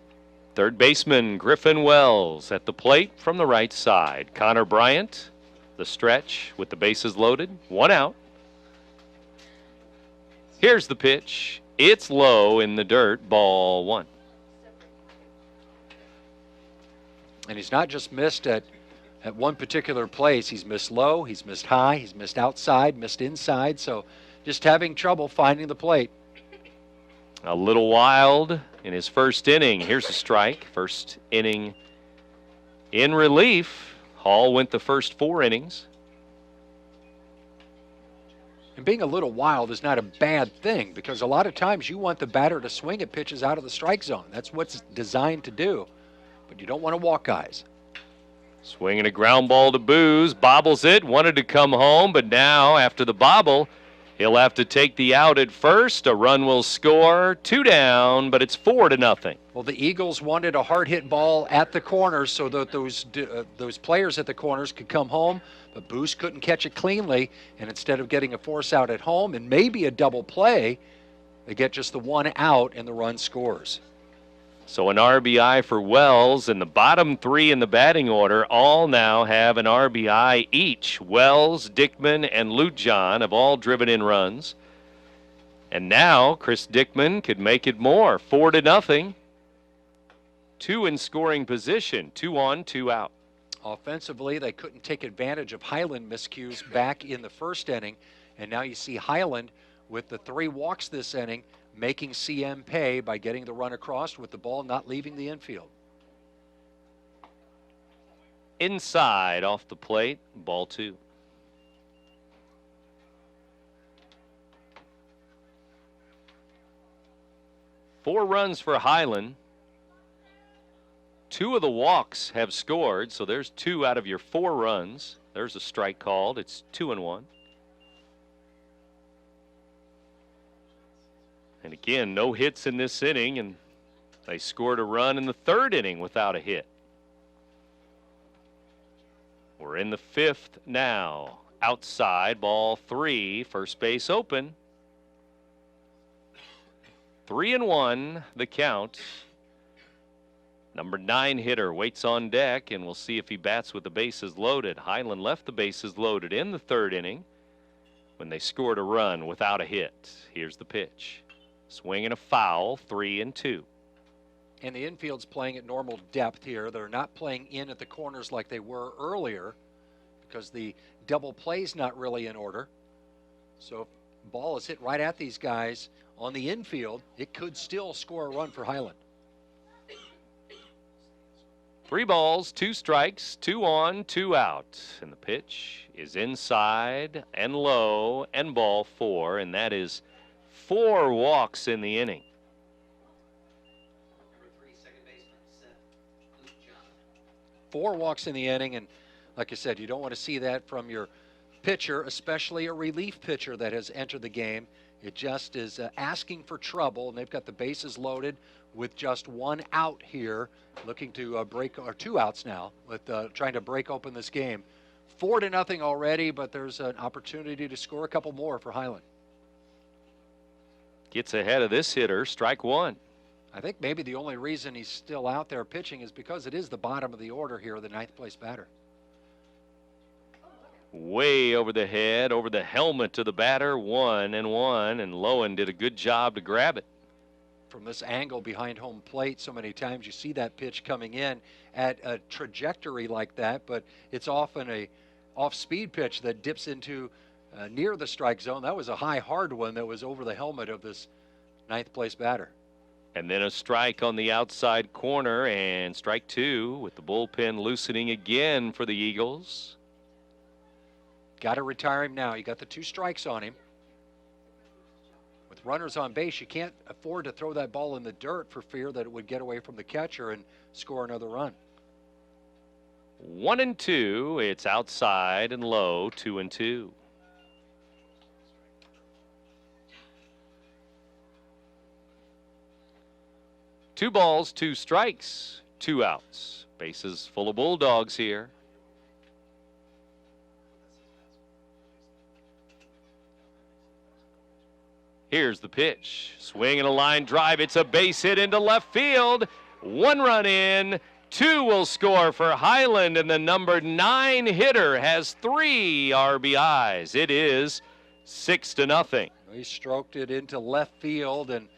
Third baseman Griffin Wells at the plate from the right side. Connor Bryant, the stretch with the bases loaded. 1 out. Here's the pitch. It's low in the dirt. Ball 1. And he's not just missed at one particular place. He's missed low, he's missed high, he's missed outside, missed inside. So just having trouble finding the plate. A little wild in his first inning. Here's a strike. First inning in relief. Hall went the first 4 innings. And being a little wild is not a bad thing, because a lot of times you want the batter to swing at pitches out of the strike zone. That's what's designed to do. But you don't want to walk guys. Swinging a ground ball to Booz. Bobbles it. Wanted to come home, but now after the bobble, he'll have to take the out at first. A run will score. 2 down, but it's 4-0. Well, the Eagles wanted a hard hit ball at the corners so that those players at the corners could come home, but Booz couldn't catch it cleanly, and instead of getting a force out at home and maybe a double play, they get just the 1 out and the run scores. So an RBI for Wells, and the bottom 3 in the batting order all now have an RBI each. Wells, Dickman, and Lujan have all driven in runs. And now Chris Dickman could make it more. 4-0. 2 in scoring position. 2 on, 2 out. Offensively, they couldn't take advantage of Highland miscues back in the first inning. And now you see Highland with the 3 walks this inning, making CM pay by getting the run across with the ball not leaving the infield. Inside off the plate, ball 2. Four runs for Highland. 2 of the walks have scored, so there's 2 out of your 4 runs. There's a strike called. It's 2-1. And again, no hits in this inning, and they scored a run in the 3rd inning without a hit. We're in the 5th now. Outside, ball 3, first base open. 3-1, the count. Number 9 hitter waits on deck, and we'll see if he bats with the bases loaded. Highland left the bases loaded in the 3rd inning when they scored a run without a hit. Here's the pitch. Swing and a foul, 3-2. And the infield's playing at normal depth here. They're not playing in at the corners like they were earlier because the double play's not really in order. So if the ball is hit right at these guys on the infield, it could still score a run for Highland. 3 balls, 2 strikes, 2 on, 2 out. And the pitch is inside and low and ball 4, and that is 4 walks in the inning. Four walks in the inning, and like I said, you don't want to see that from your pitcher, especially a relief pitcher that has entered the game. It just is asking for trouble, and they've got the bases loaded with just 1 out here, looking to break, or 2 outs now, with trying to break open this game. 4-0 already, but there's an opportunity to score a couple more for Highland. Gets ahead of this hitter, strike 1. I think maybe the only reason he's still out there pitching is because it is the bottom of the order here, the 9th place batter. Way over the head, over the helmet to the batter, 1-1, and Lowen did a good job to grab it. From this angle behind home plate, so many times you see that pitch coming in at a trajectory like that, but it's often a off-speed pitch that dips into near the strike zone. That was a high, hard one that was over the helmet of this 9th place batter. And then a strike on the outside corner, and strike 2 with the bullpen loosening again for the Eagles. Got to retire him now. You got the 2 strikes on him. With runners on base, you can't afford to throw that ball in the dirt for fear that it would get away from the catcher and score another run. 1-2. It's outside and low. 2-2. Two balls, 2 strikes, 2 outs. Bases full of Bulldogs here. Here's the pitch. Swing and a line drive. It's a base hit into left field. 1 run in. 2 will score for Highland, and the number 9 hitter has 3 RBIs. It is 6-0. He stroked it into left field, and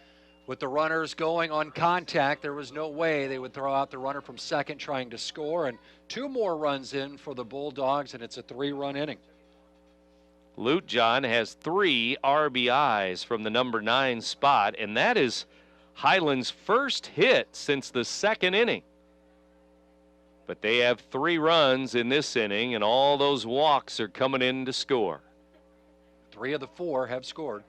with the runners going on contact, there was no way they would throw out the runner from second trying to score, and 2 more runs in for the Bulldogs, and it's a 3-run inning. Lute John has 3 RBIs from the number 9 spot, and that is Highland's first hit since the 2nd inning. But they have 3 runs in this inning, and all those walks are coming in to score. 3 of the 4 have scored.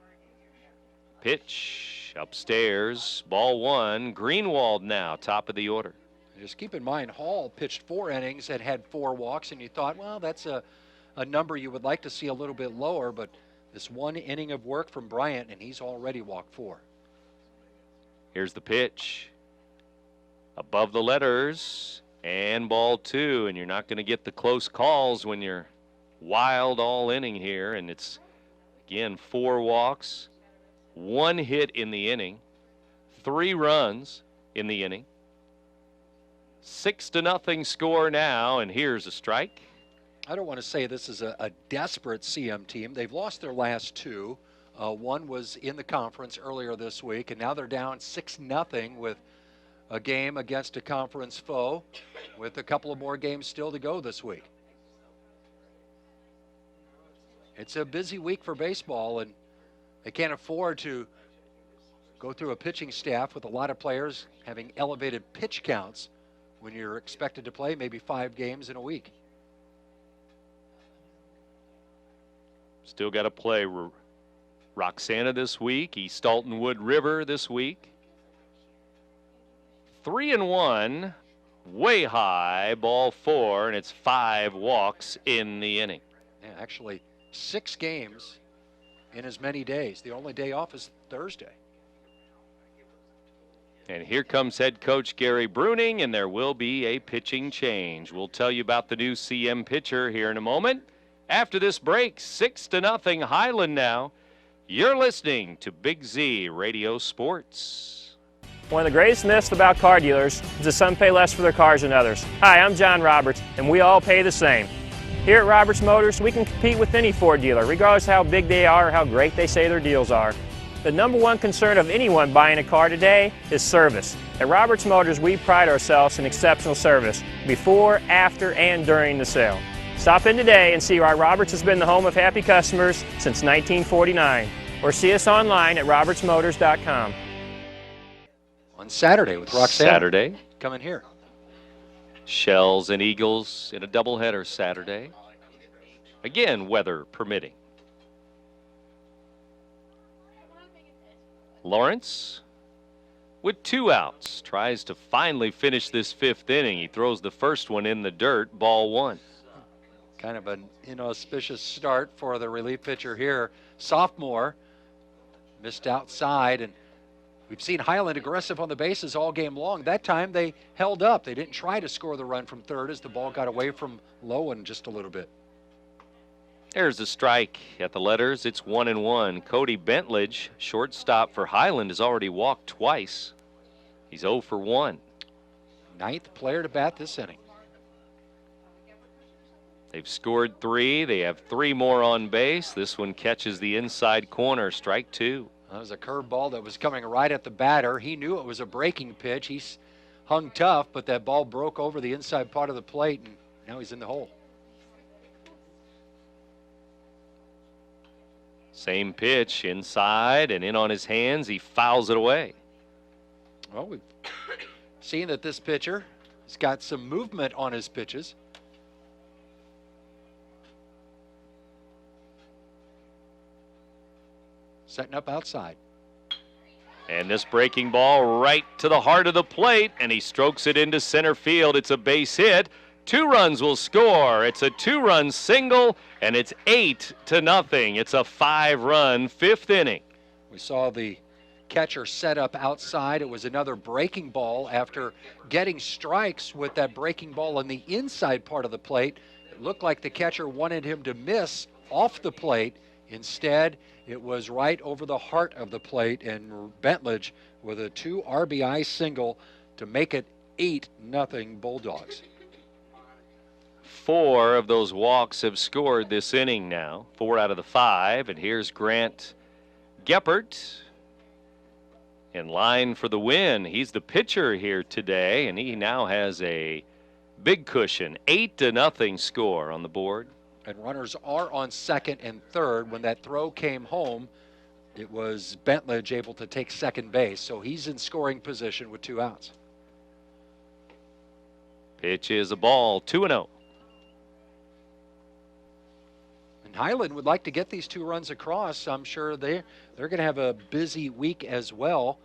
Pitch upstairs, ball 1. Greenwald now, top of the order. Just keep in mind, Hall pitched 4 innings and had 4 walks, and you thought, well, that's a number you would like to see a little bit lower, but this 1 inning of work from Bryant, and he's already walked 4. Here's the pitch. Above the letters, and ball 2, and you're not going to get the close calls when you're wild all inning here, and it's, again, 4 walks, 1 hit in the inning, 3 runs in the inning. 6-0 score now, and here's a strike. I don't want to say this is a desperate CM team. They've lost their last 2. One was in the conference earlier this week, and now they're down 6-0 with a game against a conference foe with a couple of more games still to go this week. It's a busy week for baseball, and they can't afford to go through a pitching staff with a lot of players having elevated pitch counts when you're expected to play maybe 5 games in a week. Still got to play Roxana this week, East Altonwood River this week. 3-1, way high, ball 4, and it's 5 walks in the inning. Yeah, actually 6 games in as many days. The only day off is Thursday. And here comes head coach Gary Bruning, and there will be a pitching change. We'll tell you about the new CM pitcher here in a moment. After this break, 6-0 Highland now. You're listening to Big Z Radio Sports. One of the greatest myths about car dealers is that some pay less for their cars than others. Hi, I'm John Roberts, and we all pay the same. Here at Roberts Motors, we can compete with any Ford dealer, regardless of how big they are or how great they say their deals are. The number one concern of anyone buying a car today is service. At Roberts Motors, we pride ourselves in exceptional service before, after, and during the sale. Stop in today and see why Roberts has been the home of happy customers since 1949. Or see us online at RiverBender.com. On Saturday with Roxanne. Saturday. Coming here. Shells and Eagles in a doubleheader Saturday. Again, weather permitting. Lawrence with 2 outs tries to finally finish this 5th inning. He throws the first one in the dirt, ball 1. Kind of an inauspicious start for the relief pitcher here. Sophomore missed outside, and we've seen Highland aggressive on the bases all game long. That time they held up. They didn't try to score the run from third as the ball got away from Lowen just a little bit. There's a strike at the letters. It's 1-1. Cody Bentledge, shortstop for Highland, has already walked twice. He's 0 for 1. 9th player to bat this inning. They've scored 3. They have 3 more on base. This one catches the inside corner, strike 2. That was a curveball that was coming right at the batter. He knew it was a breaking pitch. He hung tough, but that ball broke over the inside part of the plate, and now he's in the hole. Same pitch, inside and in on his hands. He fouls it away. Well, we've seen that this pitcher has got some movement on his pitches. setting up outside. And this breaking ball right to the heart of the plate, and he strokes it into center field. It's a base hit. 2 runs will score. It's a 2-run single, and it's 8-0. It's a 5-run 5th inning. We saw the catcher set up outside. It was another breaking ball after getting strikes with that breaking ball on the inside part of the plate. It looked like the catcher wanted him to miss off the plate. Instead, it was right over the heart of the plate, and Bentledge with a 2 RBI single to make it 8-0 Bulldogs. 4 of those walks have scored this inning now, 4 out of the 5. And here's Grant Geppert in line for the win. He's the pitcher here today, and he now has a big cushion. 8-0 score on the board. And runners are on second and third. When that throw came home, it was Bentledge able to take second base, so he's in scoring position with 2 outs. Pitch is a ball, 2-0. And Highland would like to get these 2 runs across. I'm sure they're going to have a busy week as well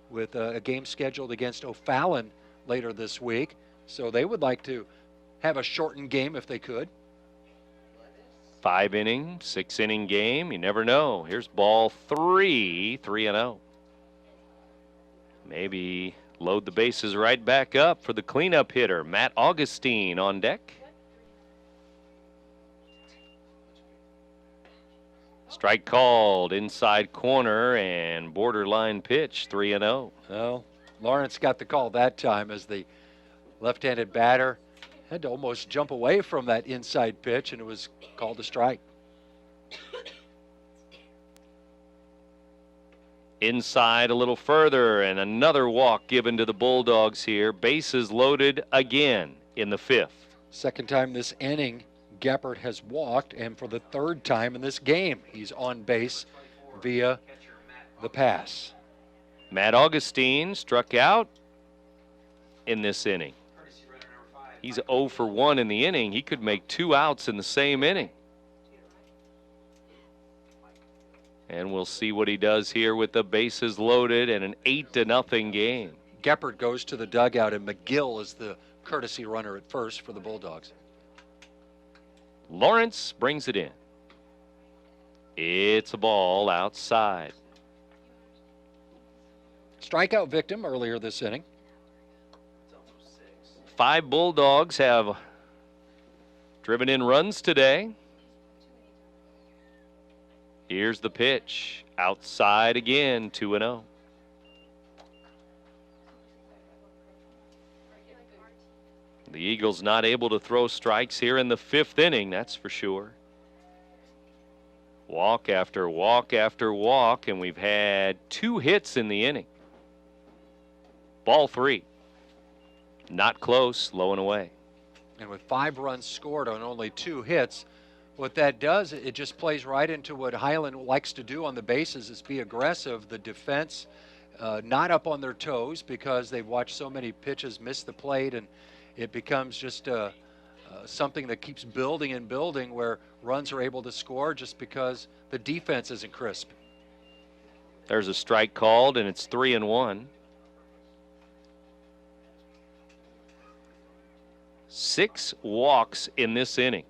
with a game scheduled against O'Fallon later this week. So they would like to have a shortened game if they could. 5-inning, 6-inning game. You never know. Here's ball 3, 3-0. Maybe load the bases right back up for the cleanup hitter, Matt Augustine on deck. Strike called, inside corner, and borderline pitch, 3-0. Well, Lawrence got the call that time as the left-handed batter had to almost jump away from that inside pitch, and it was called a strike. Inside a little further, and another walk given to the Bulldogs here. Bases loaded again in the 5th. Second time this inning, Geppert has walked, and for the 3rd time in this game, he's on base via the pass. Matt Augustine struck out in this inning. He's 0 for 1 in the inning. He could make 2 outs in the same inning. And we'll see what he does here with the bases loaded and an 8-0 game. Geppert goes to the dugout, and McGill is the courtesy runner at first for the Bulldogs. Lawrence brings it in. It's a ball outside. Strikeout victim earlier this inning. 5 Bulldogs have driven in runs today. Here's the pitch. Outside again, 2-0. The Eagles not able to throw strikes here in the 5th inning, that's for sure. Walk after walk after walk, and we've had 2 hits in the inning. Ball 3. Not close, low and away. And with 5 runs scored on only 2 hits, what that does, it just plays right into what Highland likes to do on the bases, is be aggressive. The defense not up on their toes because they've watched so many pitches miss the plate, and it becomes just something that keeps building and building where runs are able to score just because the defense isn't crisp. There's a strike called, and it's 3-1. 6 walks in this inning.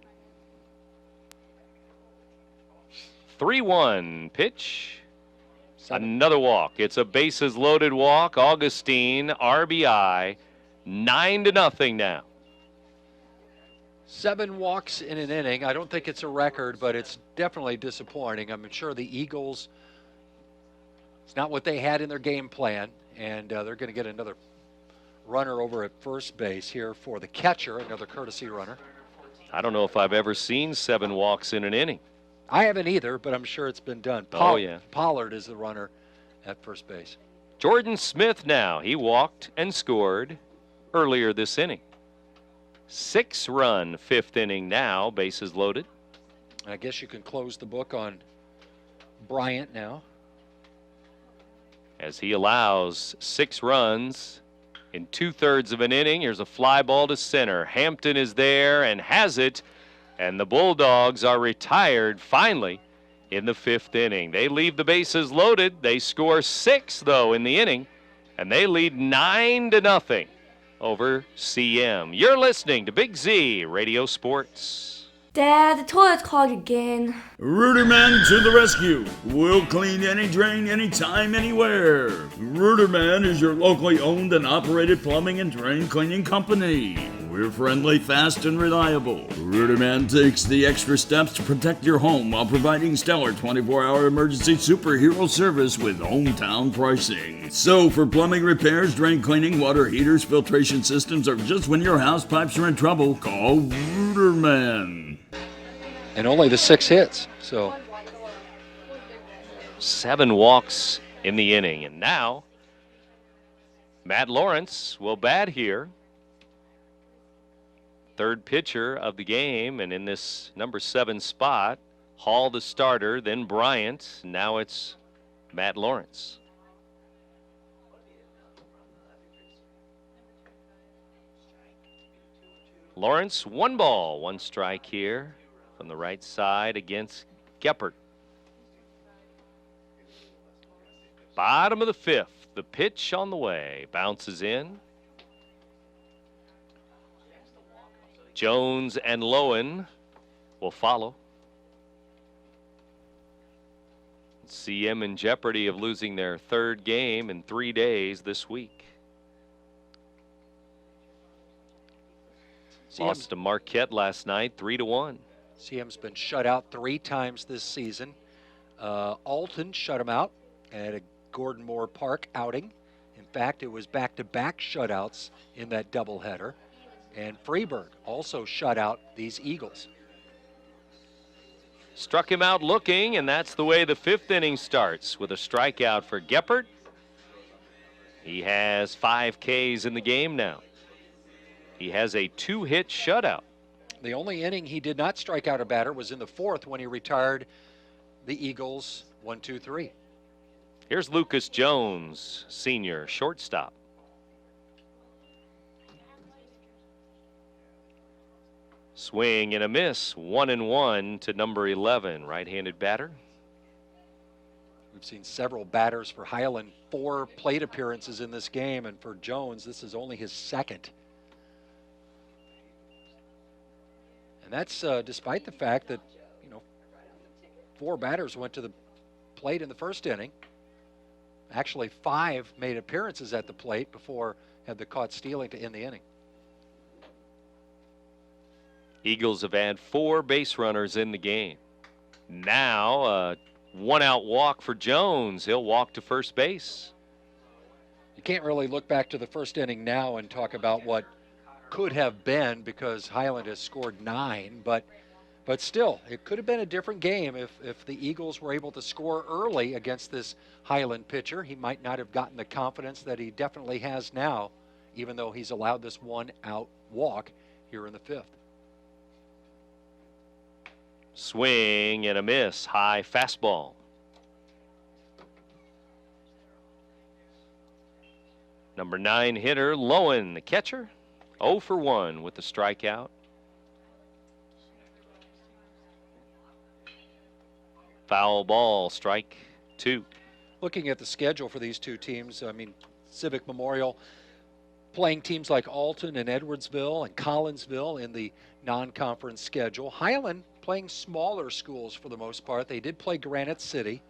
3-1 pitch. Another walk. It's a bases loaded walk. Augustine, RBI. 9-0 now. 7 walks in an inning. I don't think it's a record, but it's definitely disappointing. I'm sure the Eagles, it's not what they had in their game plan, and they're going to get another runner over at first base here for the catcher, another courtesy runner. I don't know if I've ever seen 7 walks in an inning. I haven't either, but I'm sure it's been done. Yeah. Pollard is the runner at first base. Jordan Smith now. He walked and scored earlier this inning. 6-run 5th inning now, bases loaded. I guess you can close the book on Bryant now, as he allows 6 runs in 2/3 of an inning. Here's a fly ball to center. Hampton is there and has it, and the Bulldogs are retired finally in the 5th inning. They leave the bases loaded. They score 6, though, in the inning, and they lead 9-0 over CM. You're listening to Big Z Radio Sports. Dad, the toilet's clogged again. Ruderman to the rescue. We'll clean any drain, anytime, anywhere. Ruderman is your locally owned and operated plumbing and drain cleaning company. We're friendly, fast, and reliable. Ruderman takes the extra steps to protect your home while providing stellar 24-hour emergency superhero service with hometown pricing. So for plumbing repairs, drain cleaning, water heaters, filtration systems, or just when your house pipes are in trouble, call Ruderman. And only the 6 hits, so 7 walks in the inning. And now, Matt Lawrence will bat here. Third pitcher of the game, and in this number 7 spot, Hall the starter, then Bryant. Now it's Matt Lawrence. Lawrence, 1 ball, 1 strike here from the right side against Geppert. Bottom of the 5th, the pitch on the way, bounces in. Jones and Lowen will follow. CM in jeopardy of losing their 3rd game in 3 days this week. Lost to Marquette last night, 3-1. CM's been shut out 3 times this season. Alton shut him out at a Gordon Moore Park outing. In fact, it was back-to-back shutouts in that doubleheader. And Freeburg also shut out these Eagles. Struck him out looking, and that's the way the 5th inning starts, with a strikeout for Geppert. He has 5 Ks in the game now. He has a 2-hit shutout. The only inning he did not strike out a batter was in the 4th when he retired the Eagles 1-2-3. Here's Lucas Jones, senior shortstop. Swing and a miss, 1-1 to number 11, right-handed batter. We've seen several batters for Highland, 4 plate appearances in this game, and for Jones, this is only his 2nd. And that's despite the fact that, 4 batters went to the plate in the 1st inning. Actually, 5 made appearances at the plate before had the caught stealing to end the inning. Eagles have had 4 base runners in the game. Now, a 1-out walk for Jones. He'll walk to first base. You can't really look back to the 1st inning now and talk about what could have been, because Highland has scored 9, but still, it could have been a different game if the Eagles were able to score early against this Highland pitcher. He might not have gotten the confidence that he definitely has now, even though he's allowed this 1-out walk here in the 5th. Swing and a miss, high fastball. Number 9 hitter, Lowen, the catcher. 0 for 1 with the strikeout. Foul ball, strike 2. Looking at the schedule for these 2 teams, Civic Memorial playing teams like Alton and Edwardsville and Collinsville in the non-conference schedule. Highland playing smaller schools for the most part. They did play Granite City,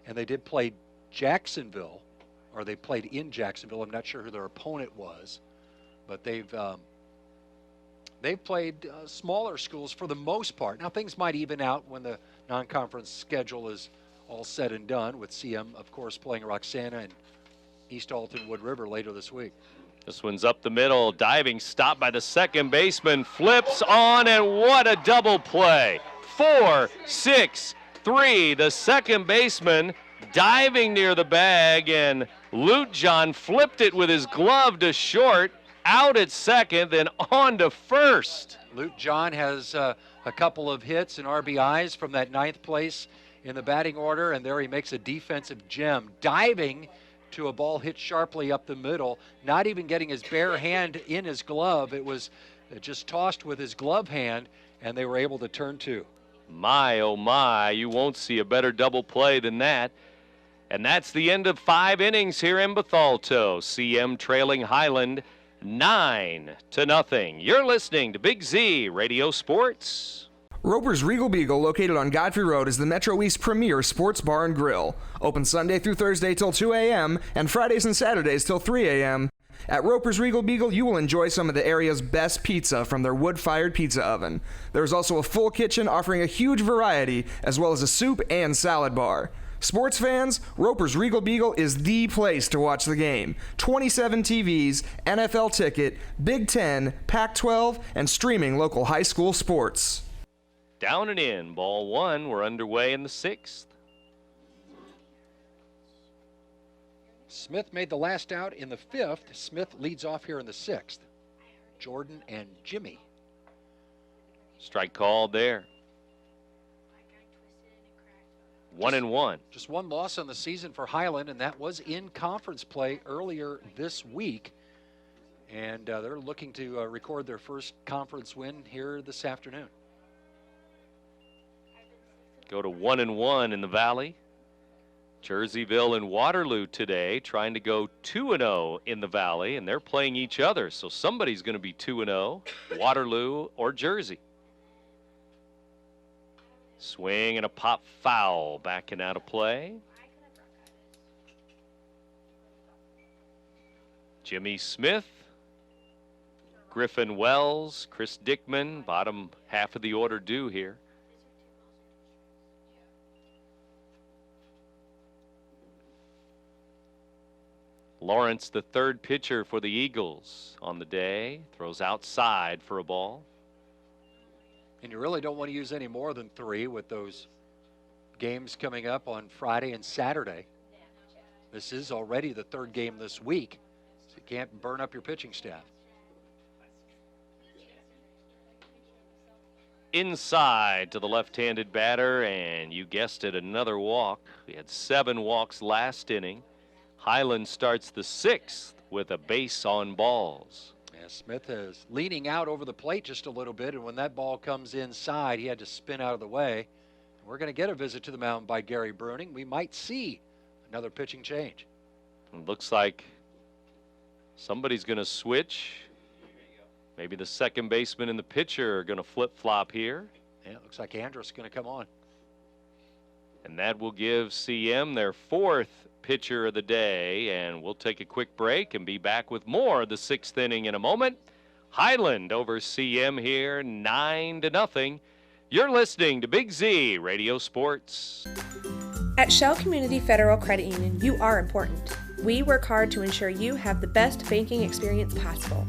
and they did play Jacksonville, or they played in Jacksonville. I'm not sure who their opponent was. But they've played smaller schools for the most part. Now, things might even out when the non-conference schedule is all said and done, with CM, of course, playing Roxana and East Alton Wood River later this week. This one's up the middle, diving stop by the second baseman, flips on, and what a double play. 4-6-3, the second baseman diving near the bag, and Lute John flipped it with his glove to short. Out at second, then on to first. Lute John has a couple of hits and RBIs from that 9th place in the batting order, and there he makes a defensive gem, diving to a ball hit sharply up the middle, not even getting his bare hand in his glove. It was just tossed with his glove hand, and they were able to turn 2. My, oh my, you won't see a better double play than that. And that's the end of 5 innings here in Bethalto. CM trailing Highland 9-0. You're listening to Big Z Radio Sports. Roper's Regal Beagle, located on Godfrey Road, is the Metro East premier sports bar and grill. Open Sunday through Thursday till 2 a.m. and Fridays and Saturdays till 3 a.m. At Roper's Regal Beagle, you will enjoy some of the area's best pizza from their wood-fired pizza oven. There is also a full kitchen offering a huge variety, as well as a soup and salad bar. Sports fans, Roper's Regal Beagle is the place to watch the game. 27 TVs, NFL ticket, Big Ten, Pac-12, and streaming local high school sports. Down and in, ball 1. We're underway in the 6th. Smith made the last out in the 5th. Smith leads off here in the 6th. Jordan and Jimmy. Strike called there. 1-1. Just one loss on the season for Highland, and that was in conference play earlier this week. And they're looking to record their first conference win here this afternoon. Go to 1-1 in the Valley. Jerseyville and Waterloo today trying to go 2-0 in the Valley, and they're playing each other. So somebody's going to be 2-0, Waterloo or Jersey. Swing and a pop foul, backing out of play. Jimmy Smith, Griffin Wells, Chris Dickman, bottom half of the order due here. Lawrence, the third pitcher for the Eagles on the day, throws outside for a ball. And you really don't want to use any more than 3 with those games coming up on Friday and Saturday. This is already the 3rd game this week, so you can't burn up your pitching staff. Inside to the left-handed batter, and you guessed it, another walk. We had 7 walks last inning. Highland starts the 6th with a base on balls. Yeah, Smith is leaning out over the plate just a little bit, and when that ball comes inside, he had to spin out of the way. We're going to get a visit to the mound by Gary Bruning. We might see another pitching change. It looks like somebody's going to switch. Maybe the second baseman and the pitcher are going to flip-flop here. Yeah, it looks like Andrus is going to come on. And that will give CM their 4th pitcher of the day, and we'll take a quick break and be back with more of the 6th inning in a moment. Highland over CM here, 9-0. You're listening to Big Z Radio Sports. At Shell Community Federal Credit Union, you are important. We work hard to ensure you have the best banking experience possible.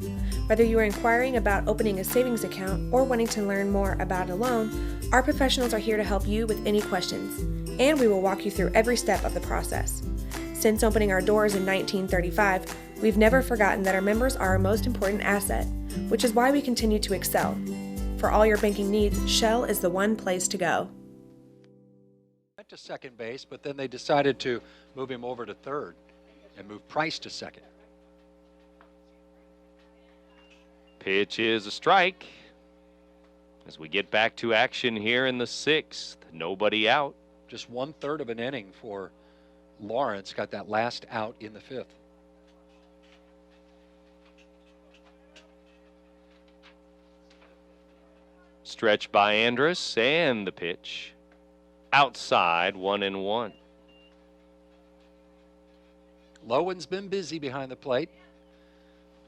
Whether you are inquiring about opening a savings account or wanting to learn more about a loan, our professionals are here to help you with any questions, and we will walk you through every step of the process. Since opening our doors in 1935, we've never forgotten that our members are our most important asset, which is why we continue to excel. For all your banking needs, Shell is the one place to go. Went to second base, but then they decided to move him over to third and move Price to second. Pitch is a strike. As we get back to action here in the 6th, nobody out. Just 1/3 of an inning for Lawrence, got that last out in the 5th. Stretch by Andrus, and the pitch. Outside, 1-1. Lowen's been busy behind the plate,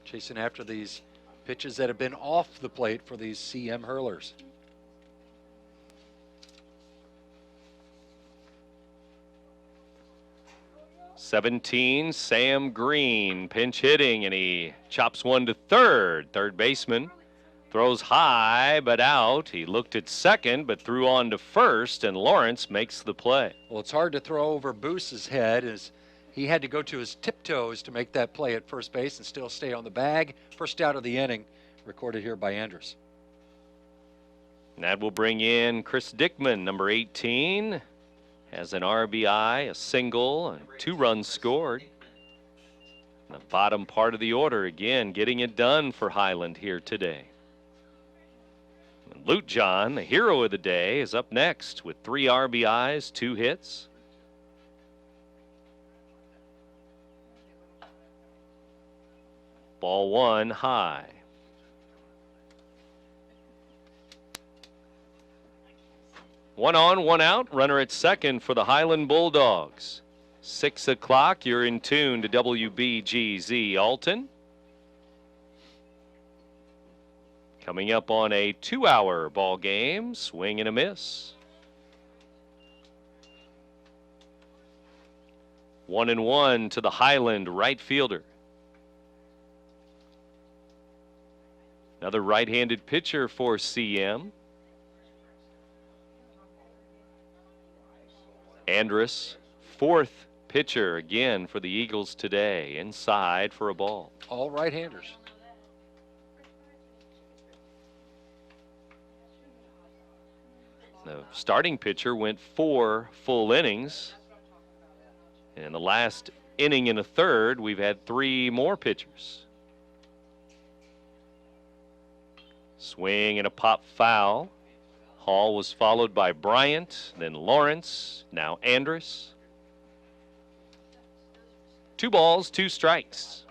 chasing after these pitches that have been off the plate for these CM hurlers. '17, Sam Green, pinch hitting, and he chops one to third. Third baseman throws high, but out. He looked at second, but threw on to first, and Lawrence makes the play. Well, it's hard to throw over Boose's head, as he had to go to his tiptoes to make that play at first base and still stay on the bag. First out of the inning, recorded here by Andrus. And that will bring in Chris Dickman, number 18. Has an RBI, a single, and 2 runs scored. The bottom part of the order, again, getting it done for Highland here today. Luke John, the hero of the day, is up next with 3 RBIs, 2 hits. Ball 1 high. One on, one out. Runner at second for the Highland Bulldogs. 6 o'clock, you're in tune to WBGZ Alton. Coming up on a 2-hour ball game, swing and a miss. 1-1 to the Highland right fielder. Another right-handed pitcher for CM. Andrus, 4th pitcher again for the Eagles today, inside for a ball. All right-handers. The starting pitcher went 4 full innings. In the last inning and a third, we've had 3 more pitchers. Swing and a pop foul. Hall was followed by Bryant, then Lawrence, now Andrus. 2 balls, 2 strikes.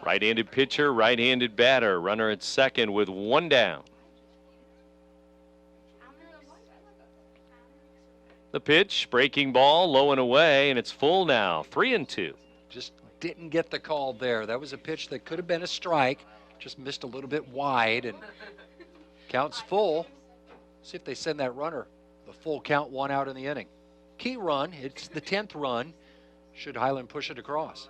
Right-handed pitcher, right-handed batter. Runner at second with 1 down. The pitch, breaking ball, low and away, and it's full now. 3-2. Just didn't get the call there. That was a pitch that could have been a strike. Just missed a little bit wide, and counts full. See if they send that runner the full count, 1 out in the inning. Key run, it's the 10th run. Should Highland push it across.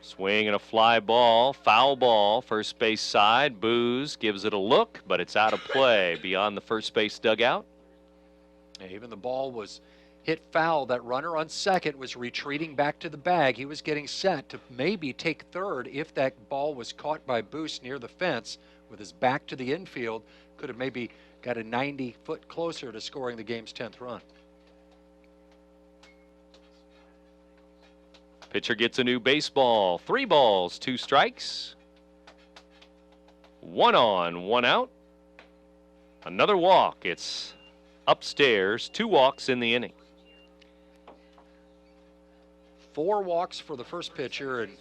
Swing and a fly ball, foul ball, first base side. Booz gives it a look, but it's out of play beyond the first base dugout. And even the ball was hit foul. That runner on second was retreating back to the bag. He was getting set to maybe take third if that ball was caught by Booz near the fence with his back to the infield. Could have maybe got a 90-foot closer to scoring the game's 10th run. Pitcher gets a new baseball. 3 balls, 2 strikes. 1 on, 1 out. Another walk. It's upstairs. 2 walks in the inning. 4 walks for the first pitcher, and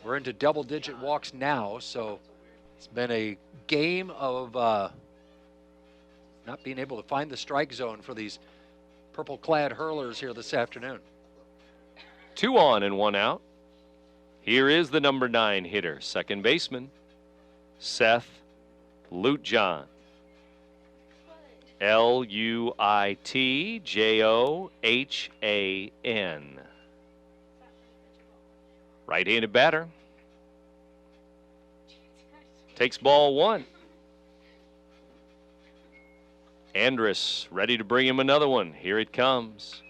we're into double-digit walks now. So it's been a game of not being able to find the strike zone for these purple-clad hurlers here this afternoon. 2 on and 1 out. Here is the number 9 hitter, second baseman, Seth Luitjohn. Luitjohn. Right-handed batter. Takes ball 1. Andrus ready to bring him another one. Here it comes.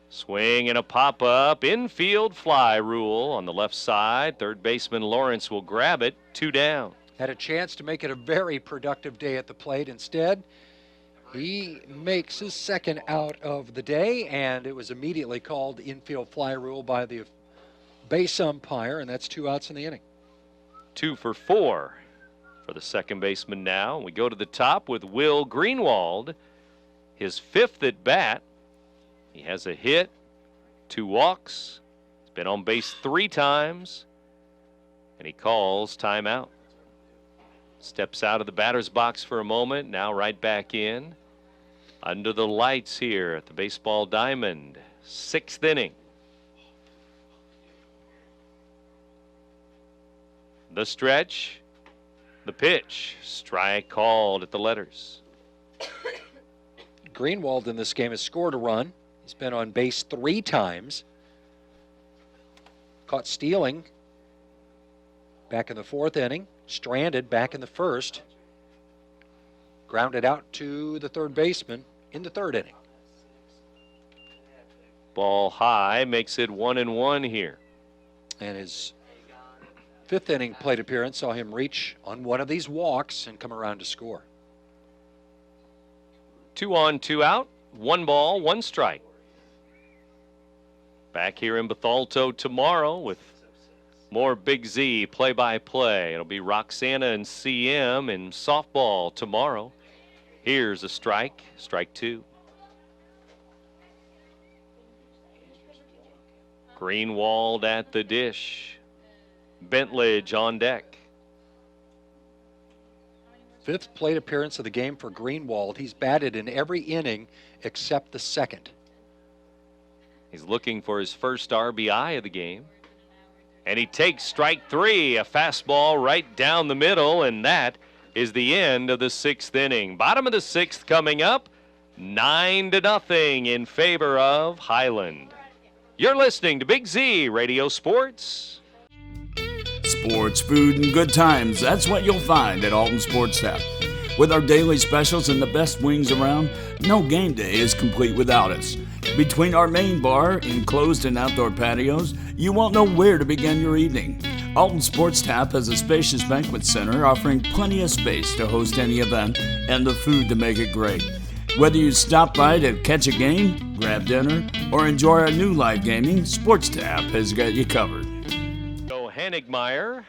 Swing and a pop-up. Infield fly rule on the left side. Third baseman Lawrence will grab it. 2 down. Had a chance to make it a very productive day at the plate. Instead, he makes his second out of the day, and it was immediately called infield fly rule by the base umpire, and that's 2 outs in the inning. 2 for 4 for the second baseman now. We go to the top with Will Greenwald, his 5th at bat. He has a hit, 2 walks. He's been on base 3 times, and he calls timeout. Steps out of the batter's box for a moment, now right back in. Under the lights here at the baseball diamond, 6th inning. The stretch, the pitch, strike called at the letters. Greenwald in this game has scored a run. He's been on base 3 times. Caught stealing back in the 4th inning. Stranded back in the 1st. Grounded out to the third baseman in the 3rd inning. Ball high makes it 1-1 here. And his 5th inning plate appearance saw him reach on one of these walks and come around to score. 2 on, 2 out. 1 ball, 1 strike. Back here in Bethalto tomorrow with More Big Z play-by-play. It'll be Roxana and CM in softball tomorrow. Here's a strike, strike 2. Greenwald at the dish. Bentledge on deck. 5th plate appearance of the game for Greenwald. He's batted in every inning except the 2nd. He's looking for his first RBI of the game. And he takes strike 3, a fastball right down the middle, and that is the end of the 6th inning. Bottom of the 6th coming up, 9-0 in favor of Highland. You're listening to Big Z Radio Sports. Sports, food, and good times. That's what you'll find at Alton Sports Tap. With our daily specials and the best wings around, no game day is complete without us. Between our main bar, enclosed and outdoor patios, you won't know where to begin your evening. Alton Sports Tap has a spacious banquet center offering plenty of space to host any event and the food to make it great. Whether you stop by to catch a game, grab dinner, or enjoy our new live gaming, Sports Tap has got you covered. So Hanigmeyer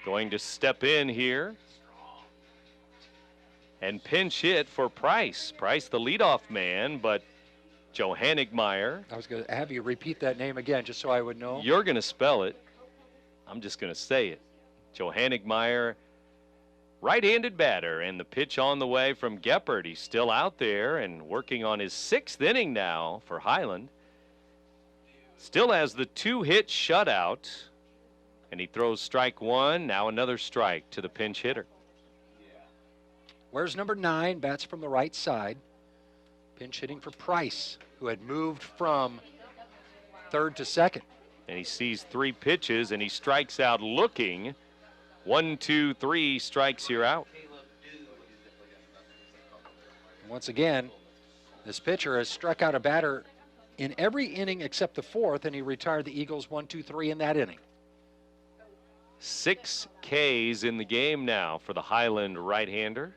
going to step in here and pinch hit for Price. Price, the leadoff man, but Joe Hanigmeyer. I was going to have you repeat that name again just so I would know. You're going to spell it. I'm just going to say it. Joe Hanigmeyer, right-handed batter, and the pitch on the way from Geppert. He's still out there and working on his 6th inning now for Highland. Still has the 2-hit shutout, and he throws strike 1, now another strike to the pinch hitter. Where's number 9? Bats from the right side. Pinch hitting for Price, who had moved from 3rd to 2nd. And he sees 3 pitches, and he strikes out looking. 1, 2, 3 strikes, you're out. Once again, this pitcher has struck out a batter in every inning except the 4th, and he retired the Eagles 1, 2, 3 in that inning. 6 Ks in the game now for the Highland right-hander.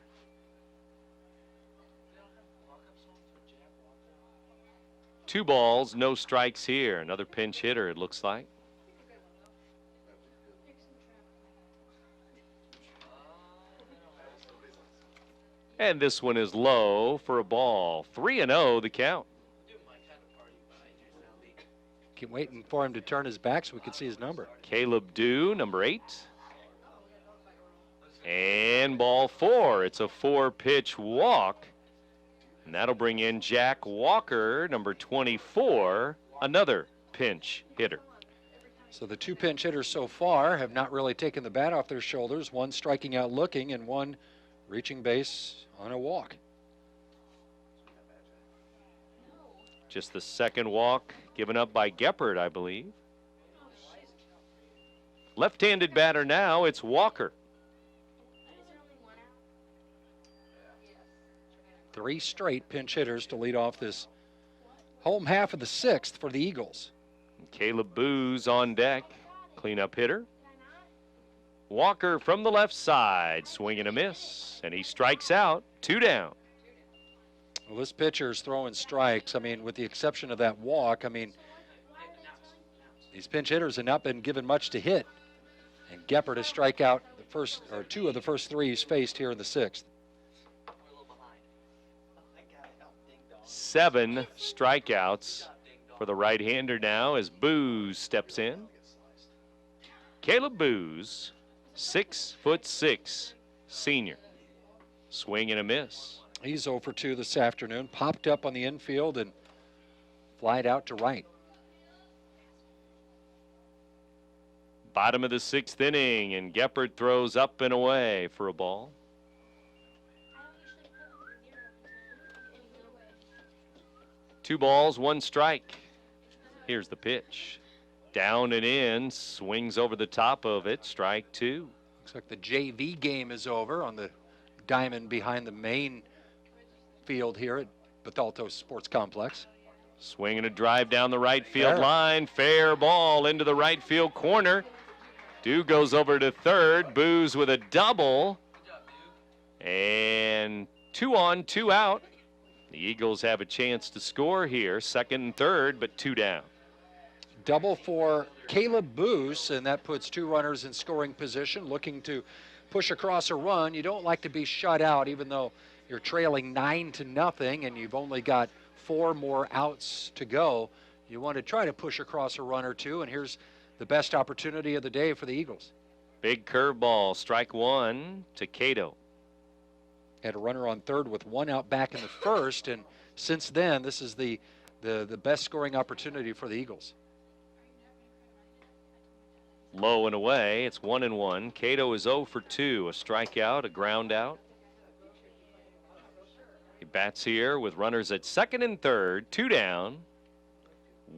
Two balls, no strikes here. Another pinch hitter, it looks like. And this one is low for a ball. 3-0 the count. Keep waiting for him to turn his back so we can see his number. Caleb Dew, number 8. And ball 4. It's a 4-pitch walk. And that'll bring in Jack Walker, number 24, another pinch hitter. So the 2 pinch hitters so far have not really taken the bat off their shoulders. One striking out looking and one reaching base on a walk. Just the 2nd walk given up by Geppert, I believe. Left-handed batter now, it's Walker. 3 straight pinch hitters to lead off this home half of the 6th for the Eagles. Caleb Booz on deck, cleanup hitter. Walker from the left side, swing and a miss, and he strikes out, 2 down. Well, this pitcher's throwing strikes. I mean, with the exception of that walk, I mean, these pinch hitters have not been given much to hit. And Geppert has strike out the first, or 2 of the first 3 he's faced here in the 6th. 7 strikeouts for the right-hander now as Booz steps in. Caleb Booz, 6'6", senior. Swing and a miss. He's 0 for 2 this afternoon. Popped up on the infield and flied out to right. Bottom of the 6th inning, and Geppert throws up and away for a ball. Two balls, 1 strike. Here's the pitch. Down and in, swings over the top of it, strike 2. Looks like the JV game is over on the diamond behind the main field here at Bethalto Sports Complex. Swing and a drive down the right field line. Fair ball into the right field corner. Dew goes over to 3rd. Booz with a double. And 2 on, 2 out. The Eagles have a chance to score here, 2nd and 3rd, but 2 down. double for Caleb Boos, and that puts 2 runners in scoring position, looking to push across a run. You don't like to be shut out, even though you're trailing 9-0, and you've only got 4 more outs to go. You want to try to push across a run or 2, and here's the best opportunity of the day for the Eagles. Big curveball, strike 1 to Cato. Had a runner on third with 1 out back in the first, and since then, this is the best scoring opportunity for the Eagles. Low and away, it's 1-1. Cato is 0 for 2, a strikeout, a ground out. He bats here with runners at second and third, 2 down.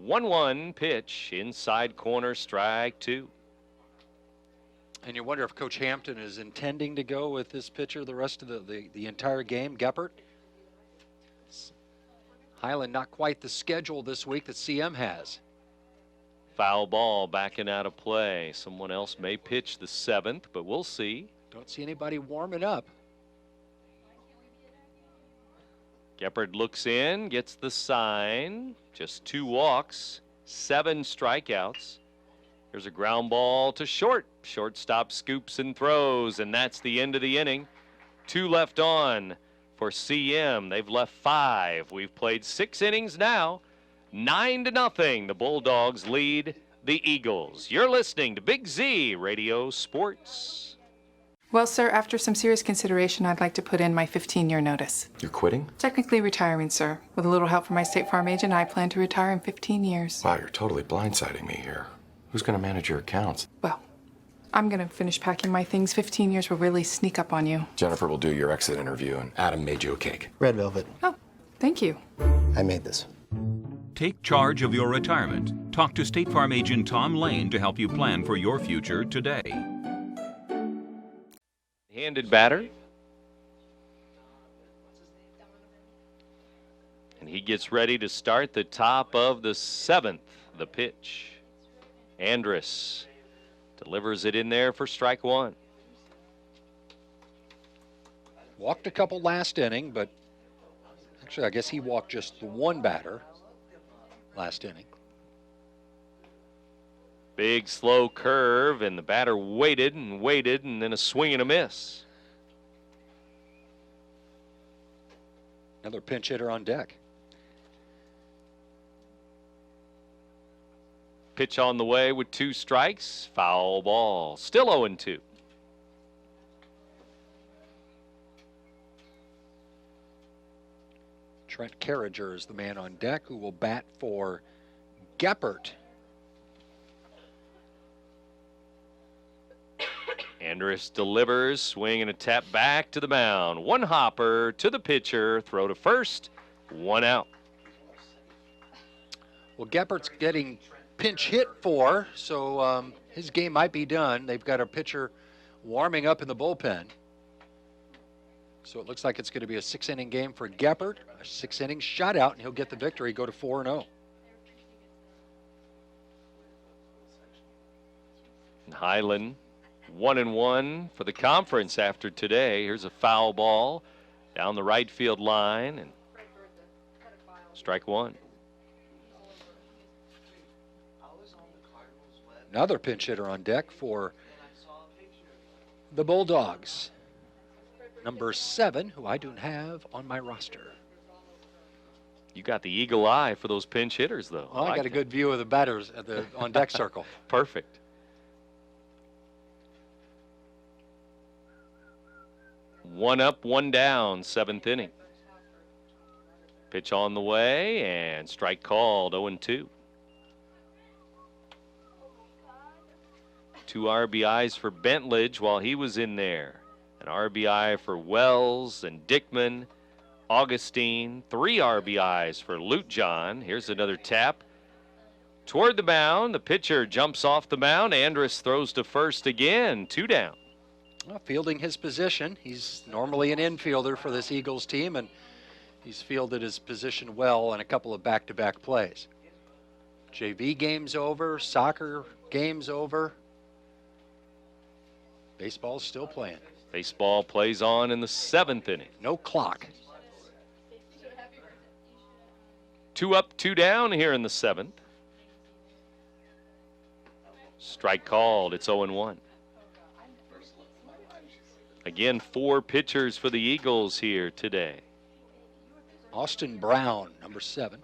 1-1 pitch, inside corner, strike 2. And you wonder if Coach Hampton is intending to go with this pitcher the rest of the entire game, Geppert. Highland not quite the schedule this week that CM has. Foul ball backing out of play. Someone else may pitch the 7th, but we'll see. Don't see anybody warming up. Geppert looks in, gets the sign. Just 2 walks, 7 strikeouts. There's a ground ball to short. Shortstop scoops and throws, and that's the end of the inning. 2 left on for CM. They've left 5. We've played 6 innings now. 9-0. The Bulldogs lead the Eagles. You're listening to Big Z Radio Sports. Well, sir, after some serious consideration, I'd like to put in my 15-year notice. You're quitting? Technically retiring, sir. With a little help from my State Farm agent, I plan to retire in 15 years. Wow, you're totally blindsiding me here. Who's going to manage your accounts? Well, I'm going to finish packing my things. 15 years will really sneak up on you. Jennifer will do your exit interview, and Adam made you a cake. Red velvet. Oh, thank you. I made this. Take charge of your retirement. Talk to State Farm agent Tom Lane to help you plan for your future today. Handed batter. And he gets ready to start the top of the 7th. The pitch. Andrus delivers it in there for strike 1. Walked a couple last inning, but actually I guess he walked just the 1 batter last inning. Big slow curve, and the batter waited, and then a swing and a miss. Another pinch hitter on deck. Pitch on the way with 2 strikes. Foul ball. Still 0-2. Trent Carriger is the man on deck who will bat for Geppert. Andrus delivers, swing and a tap back to the mound. 1 hopper to the pitcher, throw to first, 1 out. Well, Geppert's getting pinch hit for, so his game might be done. They've got a pitcher warming up in the bullpen. So it looks like it's going to be a 6-inning game for Geppert, a 6-inning shutout, and he'll get the victory, go to 4-0. Highland 1-1 for the conference after today. Here's a foul ball down the right field line, and strike 1. Another pinch hitter on deck for the Bulldogs. Number 7, who I don't have on my roster. You got the eagle eye for those pinch hitters, though. Well, I got a good view of the batters at the on deck circle. Perfect. One up, 1 down, 7th inning. Pitch on the way, and strike called, 0-2. 2 RBIs for Bentledge while he was in there. An RBI for Wells and Dickman, Augustine. 3 RBIs for Lutejohn. Here's another tap. Toward the mound, the pitcher jumps off the mound. Andrus throws to first again, 2 down. Well, fielding his position. He's normally an infielder for this Eagles team, and he's fielded his position well on a couple of back-to-back plays. JV game's over, soccer game's over. Baseball's still playing. Baseball plays on in the 7th inning. No clock. 2 up, 2 down here in the 7th. Strike called. It's 0-1. Again, 4 pitchers for the Eagles here today. Austin Brown, number 7.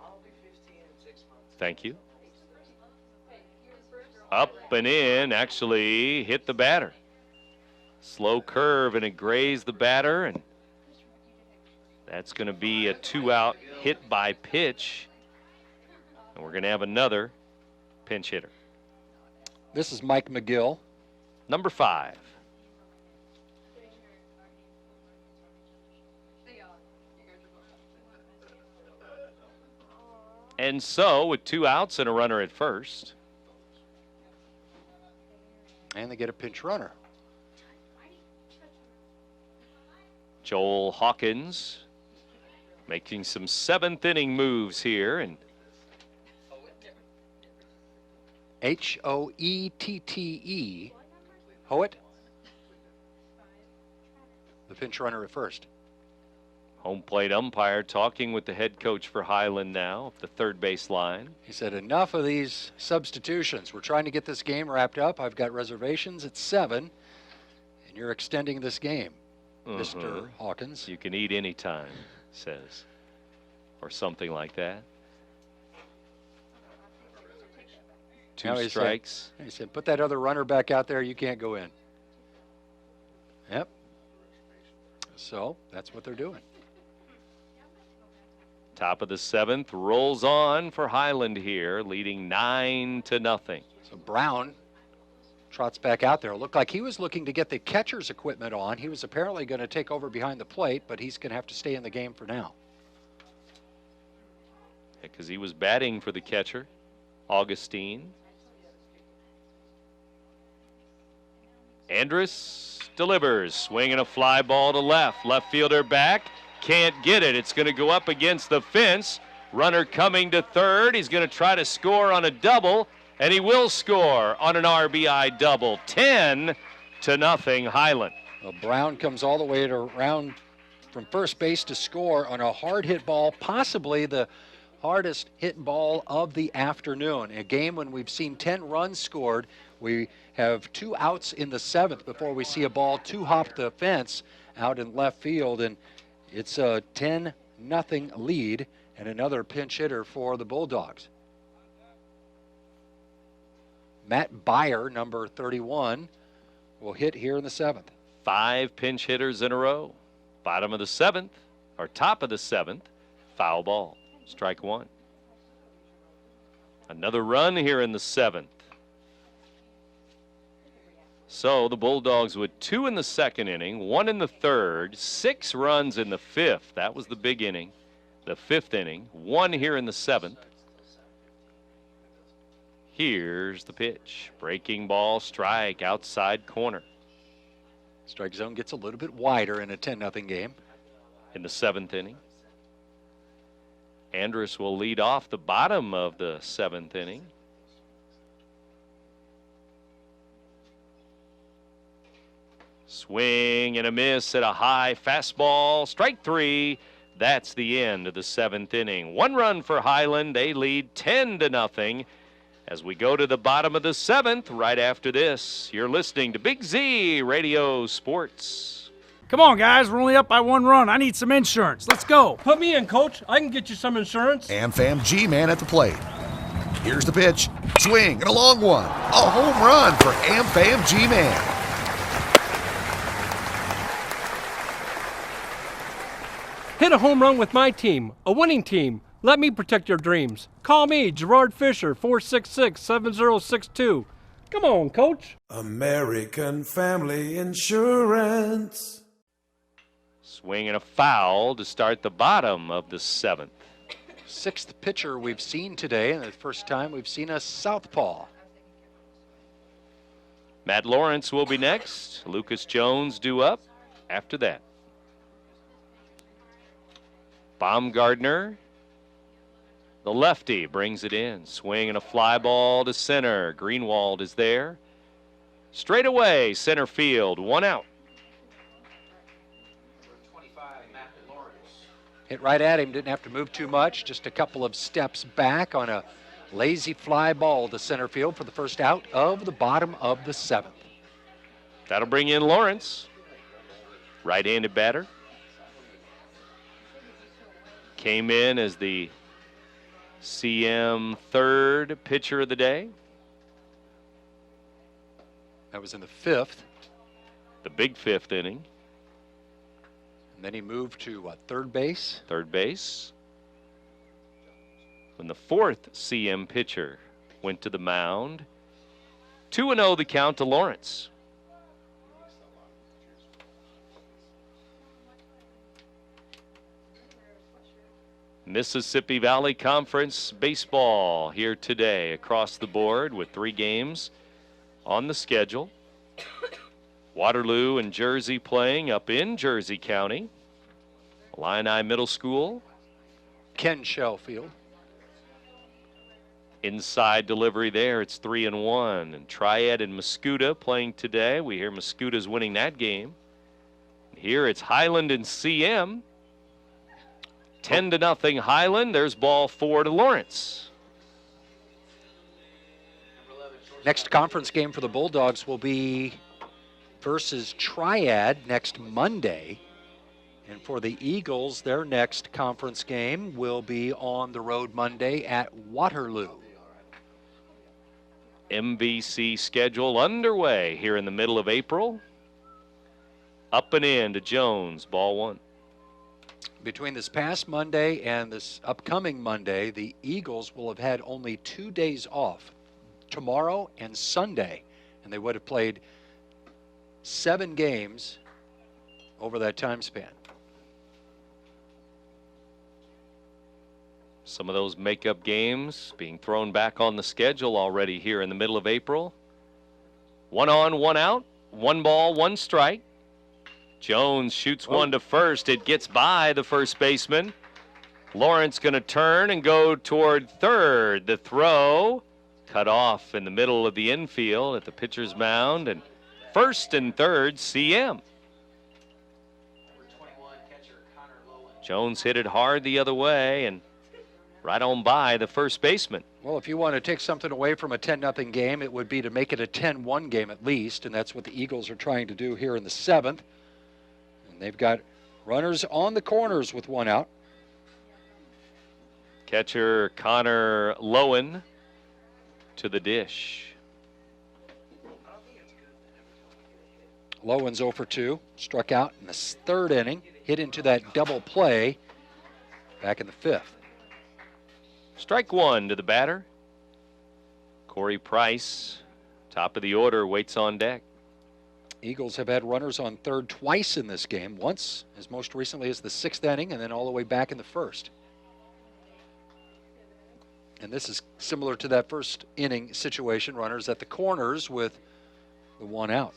Thank you. Up and in, actually hit the batter. Slow curve, and it grazed the batter, and that's going to be a 2-out hit by pitch. And we're going to have another pinch hitter. This is Mike McGill. Number 5. And so, with 2 outs and a runner at first. And they get a pinch runner. Joel Hawkins making some 7th inning moves here. And Hoette. Hoette. The pinch runner at first. Home plate umpire talking with the head coach for Highland now at the third base line. He said, enough of these substitutions. We're trying to get this game wrapped up. I've got reservations at 7, and you're extending this game, Mr. Hawkins. You can eat any time, says, or something like that. 2 strikes. He said, put that other runner back out there. You can't go in. Yep. So that's what they're doing. Top of the 7th, rolls on for Highland here, leading 9-0. So Brown trots back out there. It looked like he was looking to get the catcher's equipment on. He was apparently going to take over behind the plate, but he's going to have to stay in the game for now. Because he was batting for the catcher, Augustine. Andrus delivers, swinging a fly ball to left. Left fielder back. Can't get it. It's going to go up against the fence. Runner coming to third. He's going to try to score on a double, and he will score on an RBI double. 10-0 Highland. Well, Brown comes all the way around from first base to score on a hard hit ball, possibly the hardest hit ball of the afternoon. A game when we've seen 10 runs scored. We have 2 outs in the 7th before we see a ball 2-hop the fence out in left field, and it's a 10-0 lead and another pinch hitter for the Bulldogs. Matt Byer, number 31, will hit here in the 7th. 5 pinch hitters in a row. Bottom of the 7th, or top of the 7th, foul ball. Strike 1. Another run here in the 7th. So the Bulldogs with 2 in the 2nd inning, 1 in the 3rd, 6 runs in the 5th. That was the big inning. The 5th inning, 1 here in the 7th. Here's the pitch. Breaking ball, strike, outside corner. Strike zone gets a little bit wider in a 10-0 game. In the 7th inning. Andrus will lead off the bottom of the 7th inning. Swing and a miss at a high fastball. Strike 3. That's the end of the 7th inning. 1 run for Highland. They lead 10-0. As we go to the bottom of the 7th, right after this, you're listening to Big Z Radio Sports. Come on, guys. We're only up by 1 run. I need some insurance. Let's go. Put me in, Coach. I can get you some insurance. AmFam G-Man at the plate. Here's the pitch. Swing and a long one. A home run for AmFam G-Man. Hit a home run with my team, a winning team. Let me protect your dreams. Call me, Gerard Fisher, 466-7062. Come on, Coach. American Family Insurance. Swing and a foul to start the bottom of the 7th. 6th pitcher we've seen today, and the first time we've seen a southpaw. Matt Lawrence will be next. Lucas Jones due up after that. Baumgartner, the lefty, brings it in. Swing and a fly ball to center. Greenwald is there. Straight away, center field, 1 out. Hit right at him, didn't have to move too much, just a couple of steps back on a Lazy fly ball to center field for the first out of the bottom of the 7th. That'll bring in Lawrence. Right-handed batter. Came in as the CM third pitcher of the day. That was in the 5th. The big 5th inning. And then he moved to third base. Third base. When the 4th CM pitcher went to the mound. 2-0 the count to Lawrence. Mississippi Valley Conference baseball here today across the board with 3 games on the schedule. Waterloo and Jersey playing up in Jersey County. Illini Middle School. Ken Shellfield. Inside delivery there, it's 3-1. And Triad and Mascoutah playing today. We hear Mascoutah's winning that game. Here it's Highland and CM. 10-0 Highland. There's ball 4 to Lawrence. Next conference game for the Bulldogs will be versus Triad next Monday. And for the Eagles, their next conference game will be on the road Monday at Waterloo. MVC schedule underway here in the middle of April. Up and in to Jones, ball 1. Between this past Monday and this upcoming Monday, the Eagles will have had only 2 days off, tomorrow and Sunday, and they would have played 7 games over that time span. Some of those makeup games being thrown back on the schedule already here in the middle of April. 1 on, 1 out, 1 ball, 1 strike. Jones shoots one to first. It gets by the first baseman. Lawrence going to turn and go toward third. The throw cut off in the middle of the infield at the pitcher's mound. And first and third, CM. Jones hit it hard the other way and right on by the first baseman. Well, if you want to take something away from a 10-0 game, it would be to make it a 10-1 game at least, and that's what the Eagles are trying to do here in the 7th. And they've got runners on the corners with 1 out. Catcher Connor Lowen to the dish. Lowen's 0 for 2, struck out in the 3rd inning, hit into that double play back in the 5th. Strike 1 to the batter. Corey Price, top of the order, waits on deck. Eagles have had runners on third twice in this game, once as most recently as the 6th inning and then all the way back in the 1st. And this is similar to that first inning situation, runners at the corners with the 1 out.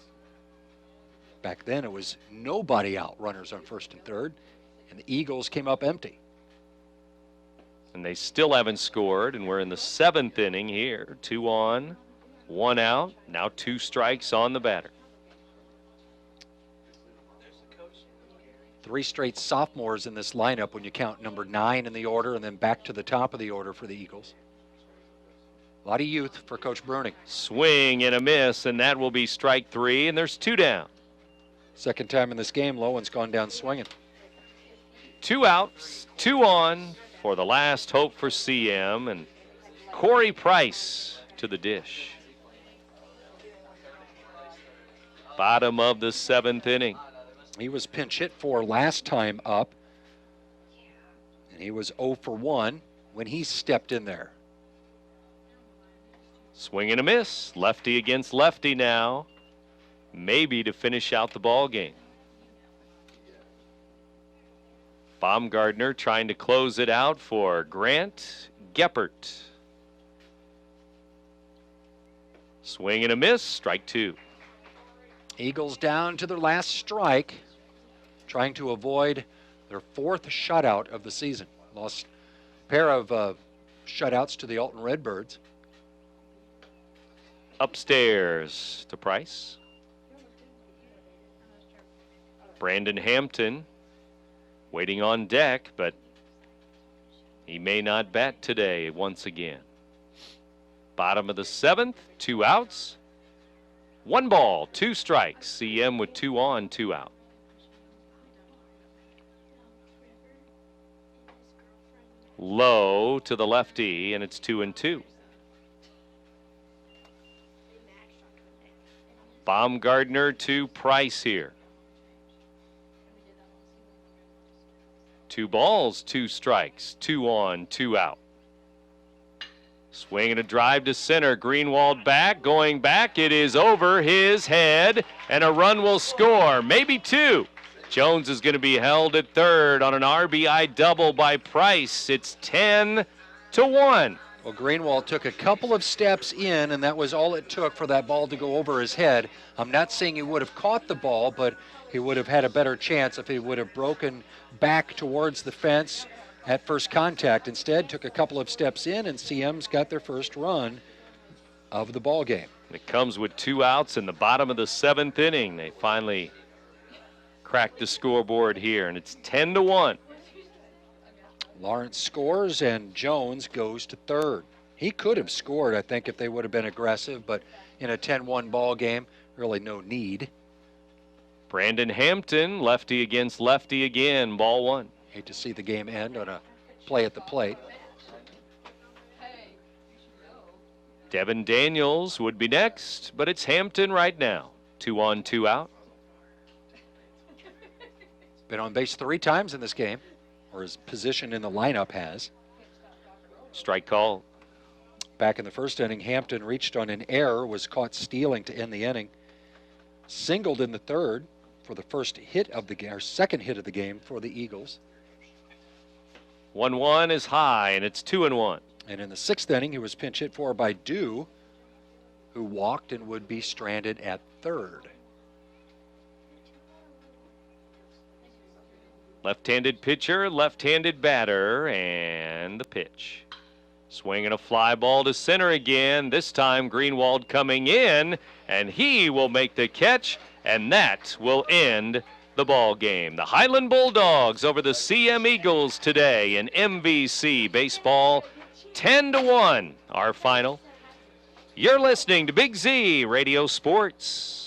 Back then it was nobody out, runners on 1st and 3rd, and the Eagles came up empty. And they still haven't scored, and we're in the 7th inning here. 2 on, 1 out, now 2 strikes on the batter. 3 straight sophomores in this lineup when you count number 9 in the order and then back to the top of the order for the Eagles. A lot of youth for Coach Bruning. Swing and a miss, and that will be strike 3, and there's 2 down. Second time in this game, Lowen's gone down swinging. 2 outs, 2 on for the last hope for CM, and Corey Price to the dish. Bottom of the 7th inning. He was pinch hit for last time up, and he was 0 for 1 when he stepped in there. Swing and a miss. Lefty against lefty now. Maybe to finish out the ball game. Baumgartner trying to close it out for Grant Geppert. Swing and a miss. Strike 2. Eagles down to their last strike, trying to avoid their 4th shutout of the season. Lost a pair of shutouts to the Alton Redbirds. Upstairs to Price. Brandon Hampton waiting on deck, but he may not bat today once again. Bottom of the 7th, 2 outs. 1 ball, 2 strikes. CM with 2 on, 2 out. Low to the lefty, and it's 2-2. Baumgartner to Price here. 2 balls, 2 strikes. 2 on, 2 out. Swing and a drive to center. Greenwald back, going back. It is over his head, and a run will score. Maybe 2. Jones is going to be held at third on an RBI double by Price. It's 10-1. Well, Greenwald took a couple of steps in, and that was all it took for that ball to go over his head. I'm not saying he would have caught the ball, but he would have had a better chance if he would have broken back towards the fence at first contact. Instead, took a couple of steps in, and CM's got their first run of the ball game. It comes with 2 outs in the bottom of the 7th inning. They finally cracked the scoreboard here, and it's 10-1. Lawrence scores, and Jones goes to third. He could have scored, I think, if they would have been aggressive, but in a 10-1 ball game, really no need. Brandon Hampton, lefty against lefty again, ball 1. Hate to see the game end on a play at the plate. Devin Daniels would be next, but it's Hampton right now. 2 on, 2 out. Been on base 3 times in this game, or his position in the lineup has. Strike call. Back in the first inning, Hampton reached on an error, was caught stealing to end the inning. Singled in the third for the first hit of the game, or second hit of the game for the Eagles. 1-1 is high, and it's 2-1. And in the 6th inning, he was pinch hit for by Dew, who walked and would be stranded at third. Left-handed pitcher, left-handed batter, and the pitch. Swinging a fly ball to center again. This time Greenwald coming in, and he will make the catch, and that will end the ball game. The Highland Bulldogs over the CM Eagles today in MVC baseball. 10-1, our final. You're listening to Big Z Radio Sports.